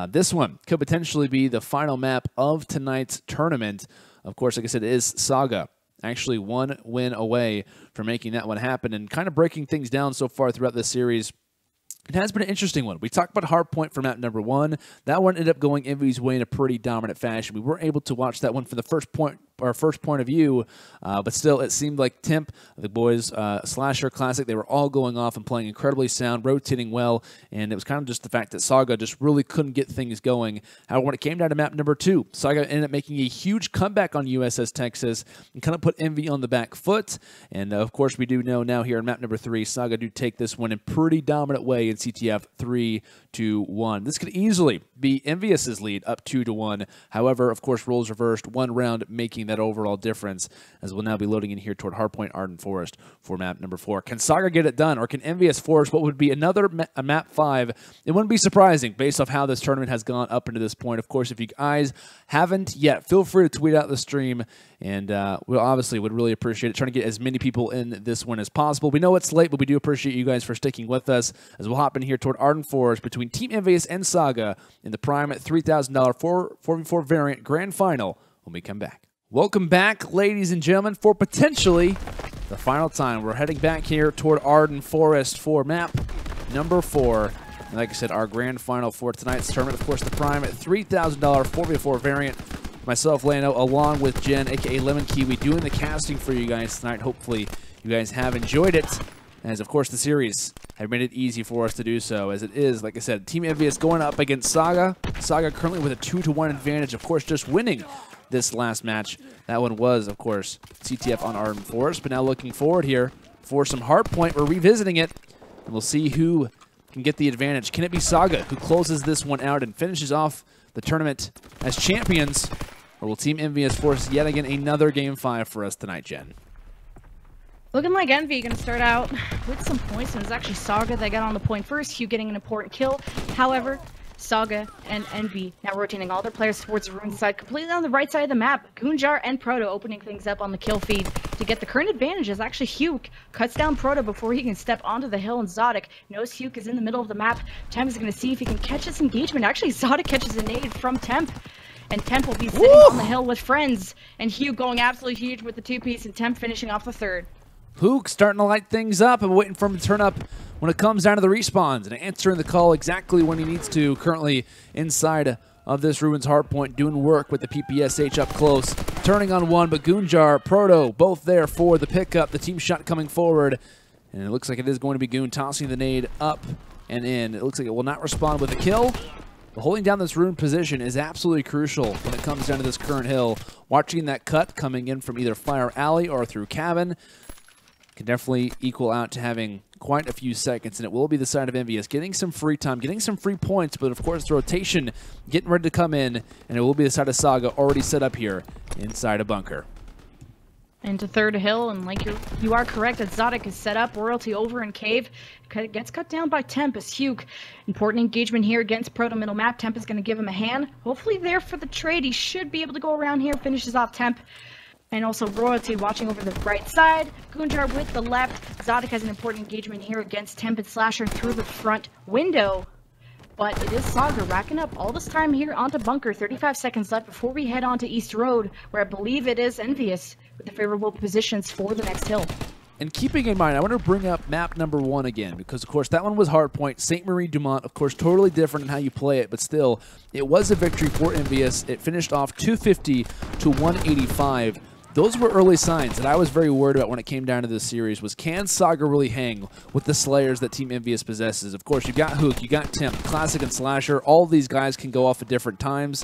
This one could potentially be the final map of tonight's tournament. Of course, like I said, it is Saugaaa. Actually 1 win away from making that one happen and kind of breaking things down so far throughout this series. It has been an interesting one. We talked about Hardpoint for map number 1. That one ended up going EnVyUs' way in a pretty dominant fashion. We weren't able to watch that one from the first point of view, but still, it seemed like Temp, the boys, Slasher, Classic, they were all going off and playing incredibly sound, rotating well, and it was kind of just the fact that Saugaaa just really couldn't get things going. However, when it came down to map number 2, Saugaaa ended up making a huge comeback on USS Texas and kind of put EnVy on the back foot, and of course, we do know now here in map number 3, Saugaaa do take this one in pretty dominant way in CTF 3-1. This could easily be EnVyUs' lead up 2-1. However, of course, roles reversed, 1 round making that overall difference, as we'll now be loading in here toward Hardpoint Ardent Forest for map number 4. Can Saugaaa get it done, or can EnVyUs force what would be another map 5? It wouldn't be surprising based off how this tournament has gone up into this point. Of course, if you guys haven't yet, feel free to tweet out the stream, and we obviously would really appreciate it, trying to get as many people in this one as possible. We know it's late, but we do appreciate you guys for sticking with us as we'll hop in here toward Ardent Forest between Team EnVyUs and Saugaaa in the prime at $3,000 4v4 variant grand final when we come back. Welcome back, ladies and gentlemen, for potentially the final time. We're heading back here toward Ardent Forest for map number 4. And like I said, our grand final for tonight's tournament, of course, the prime at $3,000 4v4 variant. Myself, Lano, along with Jen, aka Lemon Kiwi, doing the casting for you guys tonight. Hopefully, you guys have enjoyed it. As, of course, the series have made it easy for us to do so, as it is, like I said, Team EnVyUs going up against Saugaaa. Saugaaa currently with a 2-1 advantage, of course, just winning this last match. That one was, of course, CTF on Ardent Forest, but now looking forward here for some Hardpoint. We're revisiting it, and we'll see who can get the advantage. Can it be Saugaaa who closes this one out and finishes off the tournament as champions, or will Team EnVyUs force yet again another Game 5 for us tonight, Jen? Looking like EnVy going to start out with some points, and it's actually Saugaaa that got on the point first, Huke getting an important kill. However, Saugaaa and EnVy now rotating all their players towards the ruin side, completely on the right side of the map. Goonjar and Proto opening things up on the kill feed to get the current advantage, as actually Huke cuts down Proto before he can step onto the hill, and Xotic knows Huke is in the middle of the map. Temp is going to see if he can catch this engagement. Actually, Xotic catches a nade from Temp, and Temp will be sitting on the hill with friends, and Huke going absolutely huge with the 2-piece, and Temp finishing off the 3rd. Huke starting to light things up and waiting for him to turn up when it comes down to the respawns and answering the call exactly when he needs to. Currently inside of this Ruins Hardpoint, doing work with the PPSH up close. Turning on one, but Goonjar, Proto, both there for the pickup. The team shot coming forward, and it looks like it is going to be Goon tossing the nade up and in. It looks like it will not respond with a kill. But holding down this ruin position is absolutely crucial when it comes down to this current hill. Watching that cut coming in from either Fire Alley or through Cabin can definitely equal out to having quite a few seconds, and it will be the side of EnVyUs getting some free time, getting some free points, but of course the rotation getting ready to come in, and it will be the side of Saugaaa already set up here inside a bunker. Into 3rd hill, and like you are correct, that Xotic is set up, royalty over in cave, gets cut down by Temp as Huke. Important engagement here against Proto middle map. Temp is going to give him a hand, hopefully there for the trade. He should be able to go around here, finishes off Temp. And also Royalty watching over the right side. Goonjar with the left. Xotic has an important engagement here against Temp and Slasher through the front window. But it is Saugaaa racking up all this time here onto bunker. 35 seconds left before we head on to East Road, where I believe it is EnVyUs with the favorable positions for the next hill. And keeping in mind, I want to bring up map number 1 again, because of course that one was Hardpoint. St. Marie Dumont, of course, totally different in how you play it, but still, it was a victory for EnVyUs. It finished off 250 to 185. Those were early signs that I was very worried about when it came down to this series was, can Saugaaa really hang with the Slayers that Team EnVyUs possesses? Of course, you've got Huke, you got Temp, Classic and Slasher. All these guys can go off at different times,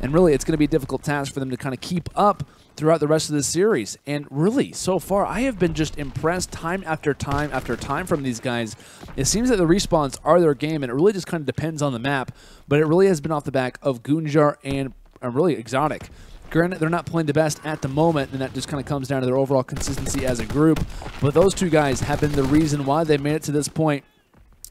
and really it's going to be a difficult task for them to kind of keep up throughout the rest of this series. And really, so far, I have been just impressed time after time after time from these guys. It seems that the respawns are their game, and it really just kind of depends on the map, but it really has been off the back of Goonjar and really Xotic. Granted, they're not playing the best at the moment, and that just kind of comes down to their overall consistency as a group. But those two guys have been the reason why they've made it to this point.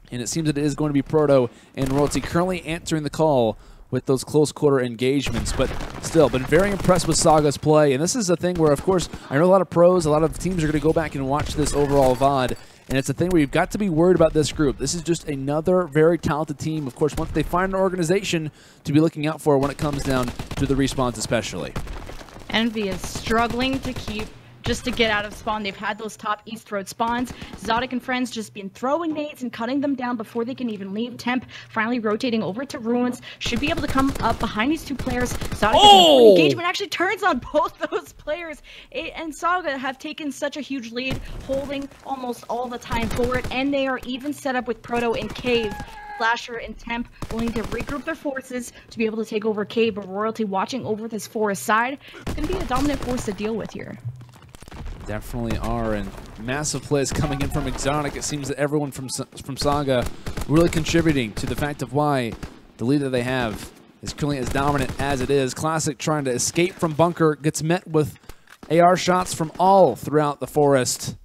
And it seems that it is going to be Proto and Royalty currently answering the call with those close quarter engagements, but still been very impressed with Saugaa's play. And this is a thing where, of course, I know a lot of pros, a lot of teams are going to go back and watch this overall VOD, and it's a thing where you've got to be worried about this group. This is just another very talented team, of course, once they find an organization to be looking out for when it comes down to the respawns especially. Envy is struggling to keep just to get out of spawn. They've had those top East Road spawns. Xotic and friends just been throwing nades and cutting them down before they can even leave. Temp finally rotating over to Ruins. Should be able to come up behind these two players. Xotic engagement actually turns on both those players. And Saugaaa have taken such a huge lead, holding almost all the time forward, and they are even set up with Proto and Cave. Flasher and Temp will need to regroup their forces to be able to take over Cave, but Royalty watching over this forest side. It's going to be a dominant force to deal with here. Definitely are, and massive plays coming in from Xotic. It seems that everyone from Saugaaa really contributing to the fact of why the lead that they have is currently as dominant as it is. Classic trying to escape from bunker, gets met with AR shots from all throughout the forest,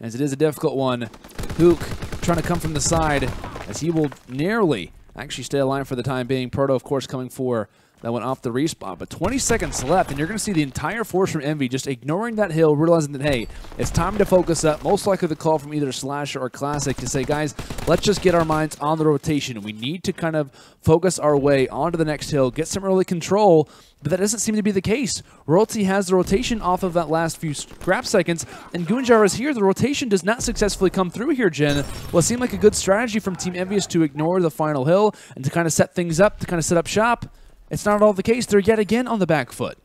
as it is a difficult one. Huke trying to come from the side, as he will nearly actually stay alive for the time being. Proto, of course, coming for that went off the respawn, but 20 seconds left, and you're going to see the entire force from Envy just ignoring that hill, realizing that, hey, it's time to focus up. Most likely the call from either Slasher or Classic to say, guys, let's just get our minds on the rotation. We need to kind of focus our way onto the next hill, get some early control, but that doesn't seem to be the case. Royalty has the rotation off of that last few scrap seconds, and Goonjar is here. The rotation does not successfully come through here, Jen. Well, it seemed like a good strategy from Team EnVyUs to ignore the final hill and to kind of set things up, to kind of set up shop. It's not at all the case. They're yet again on the back foot.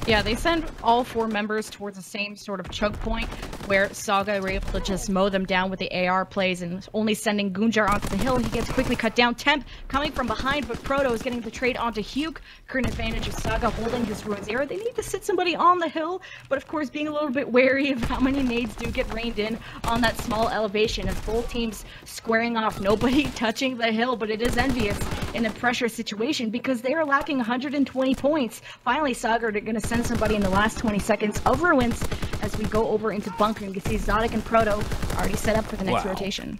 Yeah, they send all 4 members towards the same sort of choke point where Saugaaa were able to just mow them down with the AR plays, and only sending Goonjar onto the hill. He gets quickly cut down. Temp coming from behind, but Proto is getting the trade onto Huke. Current advantage of Saugaaa holding his Ruins area. They need to sit somebody on the hill, but of course being a little bit wary of how many nades do get rained in on that small elevation, as both teams squaring off. Nobody touching the hill, but it is EnVyUs in a pressure situation because they are lacking 120 points. Finally, Saugaaa are going to send somebody in the last 20 seconds of Ruins as we go over into bunker. You can see Xotic and Proto already set up for the next rotation.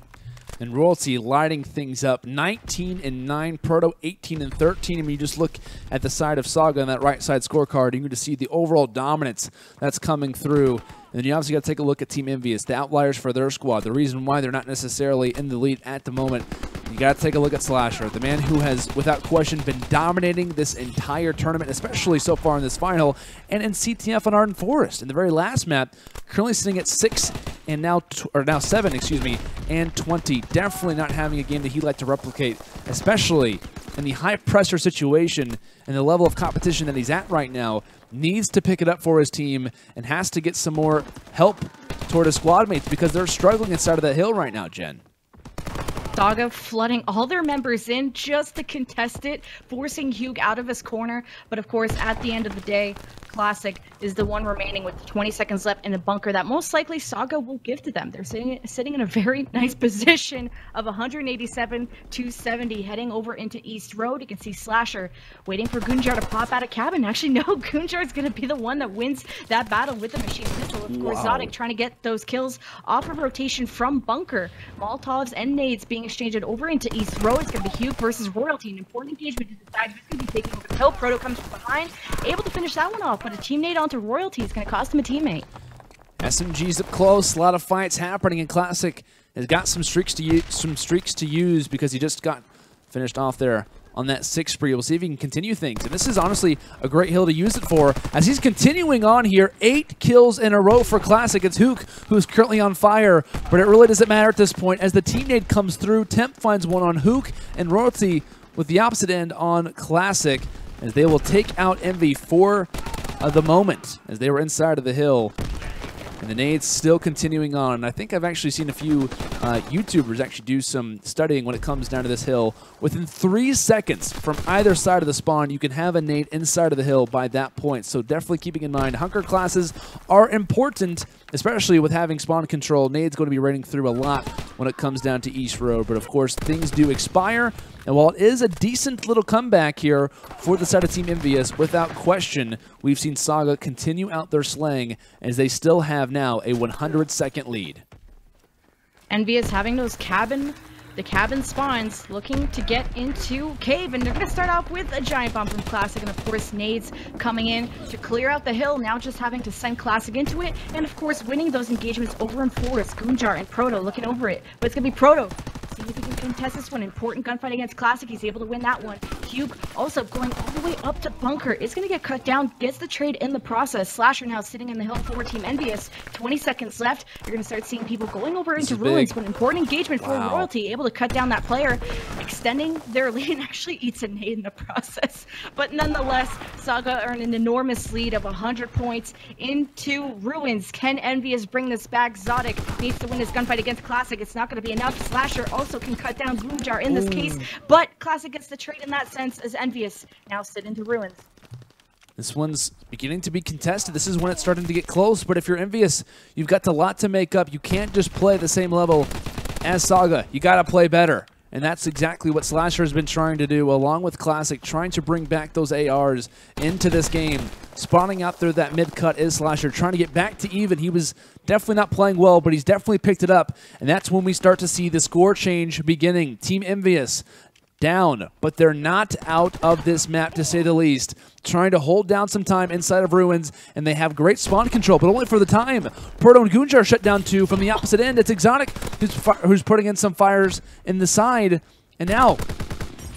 And Royalty lighting things up, 19-9, Proto 18-13. And when you just look at the side of Saugaaa on that right side scorecard, you can just see the overall dominance that's coming through. And then you obviously got to take a look at Team EnVyUs, the outliers for their squad, the reason why they're not necessarily in the lead at the moment. You got to take a look at Slasher, the man who has, without question, been dominating this entire tournament, especially so far in this final, and in CTF on Arden Forest. In the very last map, currently sitting at 6 and now 7, excuse me, and 20. Definitely not having a game that he'd like to replicate, especially in the high pressure situation and the level of competition that he's at right now. Needs to pick it up for his team and has to get some more help toward his squad mates because they're struggling inside of that hill right now, Jen. Saugaaa flooding all their members in just to contest it, forcing Huke out of his corner. But of course, at the end of the day, Classic is the one remaining with 20 seconds left in the bunker that most likely Saugaaa will give to them. They're sitting in a very nice position of 187-70, heading over into East Road. You can see Slasher waiting for Goonjar to pop out of cabin. Actually, no, Goonjar is going to be the one that wins that battle with the machine pistol. Of course, Xotic trying to get those kills off of rotation from bunker. Molotovs and nades being exchanged over into East Road. It's going to be Huke versus Royalty. An important engagement to decide who's going to be taking over the hill. Proto comes from behind, able to finish that one off, but a team nade onto Royalty is going to cost him a teammate. SMG's up close, a lot of fights happening, and Classic has got some streaks to use because he just got finished off there on that 6 spree. We'll see if he can continue things. And this is honestly a great hill to use it for as he's continuing on here. 8 kills in a row for Classic. It's Huke who's currently on fire, but it really doesn't matter at this point as the team nade comes through. Temp finds one on Huke, and Royalty with the opposite end on Classic as they will take out Envy for the moment as they were inside of the hill. And the nades still continuing on. And I think I've actually seen a few YouTubers actually do some studying when it comes down to this hill. Within 3 seconds from either side of the spawn, you can have a nade inside of the hill by that point. So definitely keeping in mind, hunker classes are important, especially with having spawn control. Nade's going to be raining through a lot when it comes down to East Road. But of course, things do expire. And while it is a decent little comeback here for the side of Team EnVyUs, without question, we've seen Saugaaa continue out their slaying as they still have now a 100-second lead. EnVyUs having those cabin The cabin spawns looking to get into cave, and they're going to start off with a giant bomb from Classic, and of course nades coming in to clear out the hill, now just having to send Classic into it, and of course winning those engagements over in forest. Goonjar and Proto looking over it, but it's going to be Proto. See if he can contest this one. Important gunfight against Classic. He's able to win that one. Huke also going all the way up to bunker. It's going to get cut down. Gets the trade in the process. Slasher now sitting in the hill for Team EnVyUs. 20 seconds left. You're going to start seeing people going over into ruins. But an important engagement for Royalty. Able to cut down that player. Extending their lead and actually eats a nade in the process. But nonetheless, Saugaaa earned an enormous lead of 100 points into ruins. Can EnVyUs bring this back? Xotic needs to win this gunfight against Classic. It's not going to be enough. Slasher also can cut down Goonjar in this case, but Classic gets the trade in that sense as EnVyUs now sit into ruins. This one's beginning to be contested. This is when it's starting to get close, but if you're EnVyUs, you've got a lot to make up. You can't just play the same level as Saugaaa. You got to play better. And that's exactly what Slasher has been trying to do, along with Classic, trying to bring back those ARs into this game. Spawning out there that mid-cut is Slasher, trying to get back to even. He was definitely not playing well, but he's definitely picked it up. And that's when we start to see the score change beginning. Team EnVyUs down, but they're not out of this map, to say the least. Trying to hold down some time inside of ruins, and they have great spawn control, but only for the time. Proto and Goonjar shut down too. From the opposite end, it's Xotic who's putting in some fires in the side, and now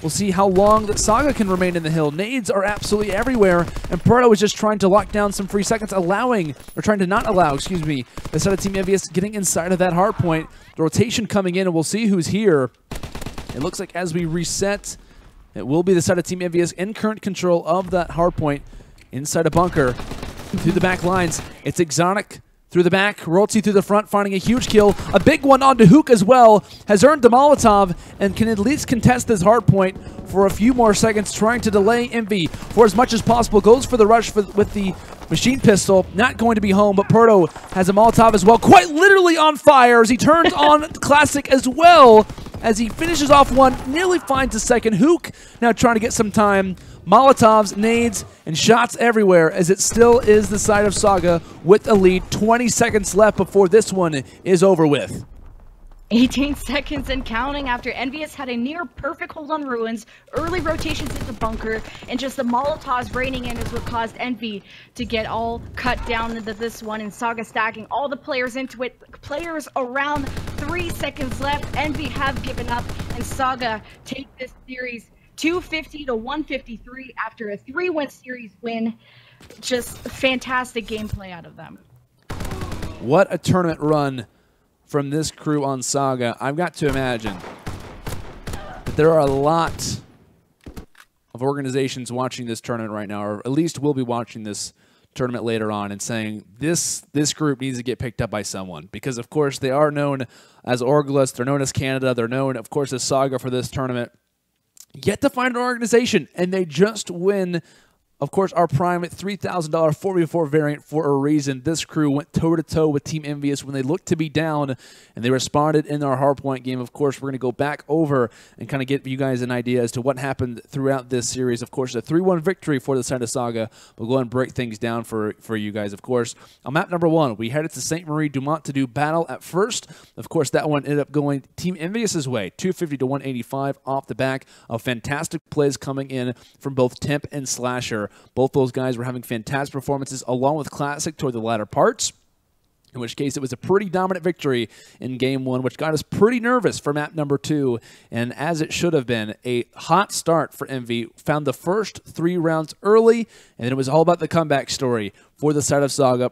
we'll see how long that Saugaaa can remain in the hill. Nades are absolutely everywhere, and Proto is just trying to lock down some free seconds, trying to not allow, excuse me, the side of Team EnVyUs getting inside of that hard point. The rotation coming in, and we'll see who's here. It looks like as we reset, it will be the side of Team EnVyUs in current control of that hard point inside a bunker. Through the back lines, it's Xotic through the back, Royalty through the front, finding a huge kill. A big one onto Huke as well, has earned the Molotov, and can at least contest this hard point for a few more seconds, trying to delay Envy for as much as possible. Goes for the rush with the machine pistol, not going to be home, but Proto has a Molotov as well, quite literally on fire as he turns on Classic as well. As he finishes off one, nearly finds a second. Huke now trying to get some time. Molotovs, nades, and shots everywhere as it still is the side of Saugaaa with a lead. 20 seconds left before this one is over with. 18 seconds and counting after EnVyUs had a near perfect hold on ruins, early rotations into bunker, and just the Molotovs raining in is what caused Envy to get all cut down into this one, and Saugaaa stacking all the players into it. Players around 3 seconds left. Envy have given up, and Saugaaa take this series 250 to 153 after a 3-win series win. Just fantastic gameplay out of them. What a tournament run from this crew on Saugaaa. I've got to imagine that there are a lot of organizations watching this tournament right now, or at least will be watching this tournament later on and saying this group needs to get picked up by someone, because of course they are known as Orgless, they're known as Canada, they're known of course as Saugaaa for this tournament. Yet to find an organization, and they just win, of course, our prime at $3,000 4v4 variant for a reason. This crew went toe-to-toe with Team EnVyUs when they looked to be down, and they responded in our hardpoint game. Of course, we're going to go back over and kind of give you guys an idea as to what happened throughout this series. Of course, a 3-1 victory for the side of Saugaaa. We'll go ahead and break things down for you guys, of course. On map number 1, we headed to St. Marie Dumont to do battle at first. Of course, that one ended up going Team EnVyUs' way, 250 to 185 off the back of fantastic plays coming in from both Temp and Slasher. Both those guys were having fantastic performances along with Classic toward the latter parts, in which case it was a pretty dominant victory in Game 1, which got us pretty nervous for map number 2, and as it should have been, a hot start for Envy. Found the first 3 rounds early, and then it was all about the comeback story for the side of Saugaaa.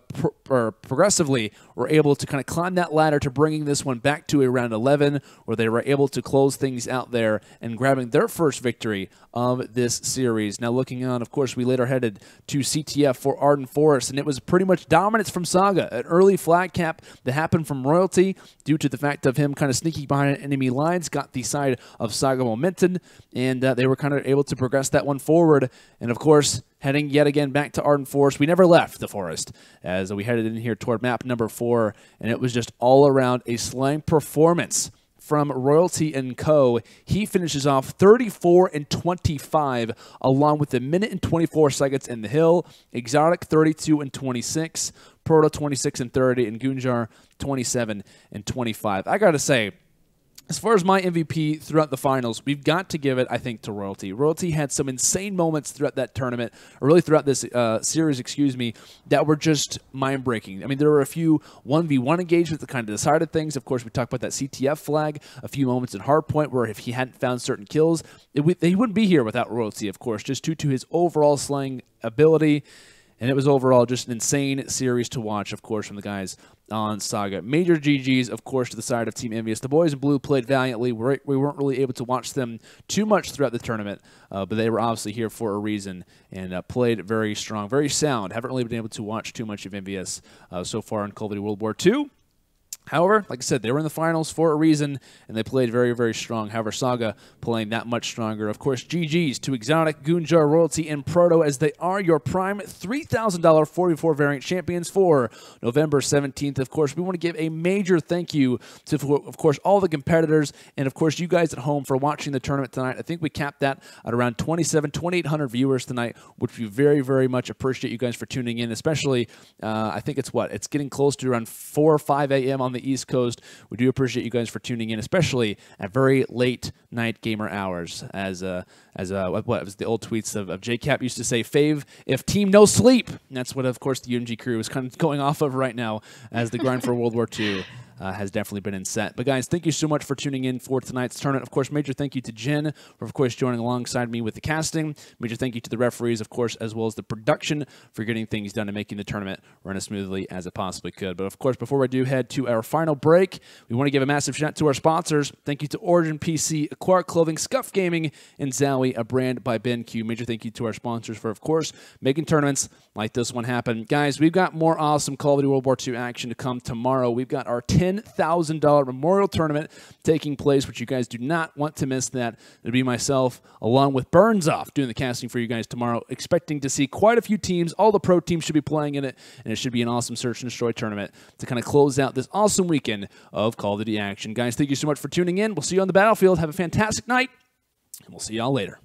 Progressively were able to kind of climb that ladder to bringing this one back to a round 11, where they were able to close things out there and grabbing their first victory of this series. Now looking on, of course, we later headed to CTF for Arden Forest, and it was pretty much dominance from Saugaaa. An early flag cap that happened from Royalty due to the fact of him kind of sneaking behind enemy lines, got the side of Saugaaa momentum, and they were kind of able to progress that one forward. And of course, heading yet again back to Arden Forest. We never left the forest as we headed in here toward map number 4, and it was just all around a slang performance from Royalty and Co. He finishes off 34 and 25, along with a minute and 24 seconds in the hill. Xotic 32 and 26, Proto 26 and 30, and Goonjar 27 and 25. I gotta say, As far as my MVP throughout the finals, we've got to give it, I think, to Royalty. Royalty had some insane moments throughout that tournament, or really throughout this series, that were just mind-breaking. I mean, there were a few 1v1 engagements that kind of decided things. Of course, we talked about that CTF flag, a few moments in Hardpoint where if he hadn't found certain kills, he wouldn't be here without Royalty, of course, just due to his overall slaying ability. And it was overall just an insane series to watch, of course, from the guys on Saugaaa. Major GGs, of course, to the side of Team EnVyUs. The boys in blue played valiantly. We weren't really able to watch them too much throughout the tournament, but they were obviously here for a reason and played very strong, very sound. Haven't really been able to watch too much of EnVyUs so far in Call of Duty World War II. However, like I said, they were in the finals for a reason, and they played very, very strong. However, Saugaaa playing that much stronger. Of course, GGs to Xotic, Goonjar, Royalty, and Proto, as they are your prime $3,000 44 variant champions for November 17th. Of course, we want to give a major thank you to, of course, all the competitors, and of course, you guys at home for watching the tournament tonight. I think we capped that at around 2,800 viewers tonight, which we very, very much appreciate you guys for tuning in, especially, I think it's getting close to around 4 or 5 a.m. on the East Coast. We do appreciate you guys for tuning in, especially at very late night gamer hours. What was the old tweets of JCap used to say, "Fave if team no sleep." And that's what, of course, the UMG crew is kind of going off of right now as the grind for World War II. Has definitely been in set. But guys, thank you so much for tuning in for tonight's tournament. Of course, major thank you to Jen for, of course, joining alongside me with the casting. Major thank you to the referees, of course, as well as the production for getting things done and making the tournament run as smoothly as it possibly could. But of course, before we do head to our final break, we want to give a massive shout out to our sponsors. Thank you to Origin PC, Aquaric Clothing, Scuff Gaming, and Zowie, a brand by BenQ. Major thank you to our sponsors for, of course, making tournaments like this one happen. Guys, we've got more awesome Call of Duty World War II action to come tomorrow. We've got our $10,000 Memorial Tournament taking place, which you guys do not want to miss that. It'll be myself, along with Burns Off, doing the casting for you guys tomorrow. Expecting to see quite a few teams. All the pro teams should be playing in it, and it should be an awesome Search and Destroy tournament to kind of close out this awesome weekend of Call of Duty action. Guys, thank you so much for tuning in. We'll see you on the battlefield. Have a fantastic night, and we'll see y'all later.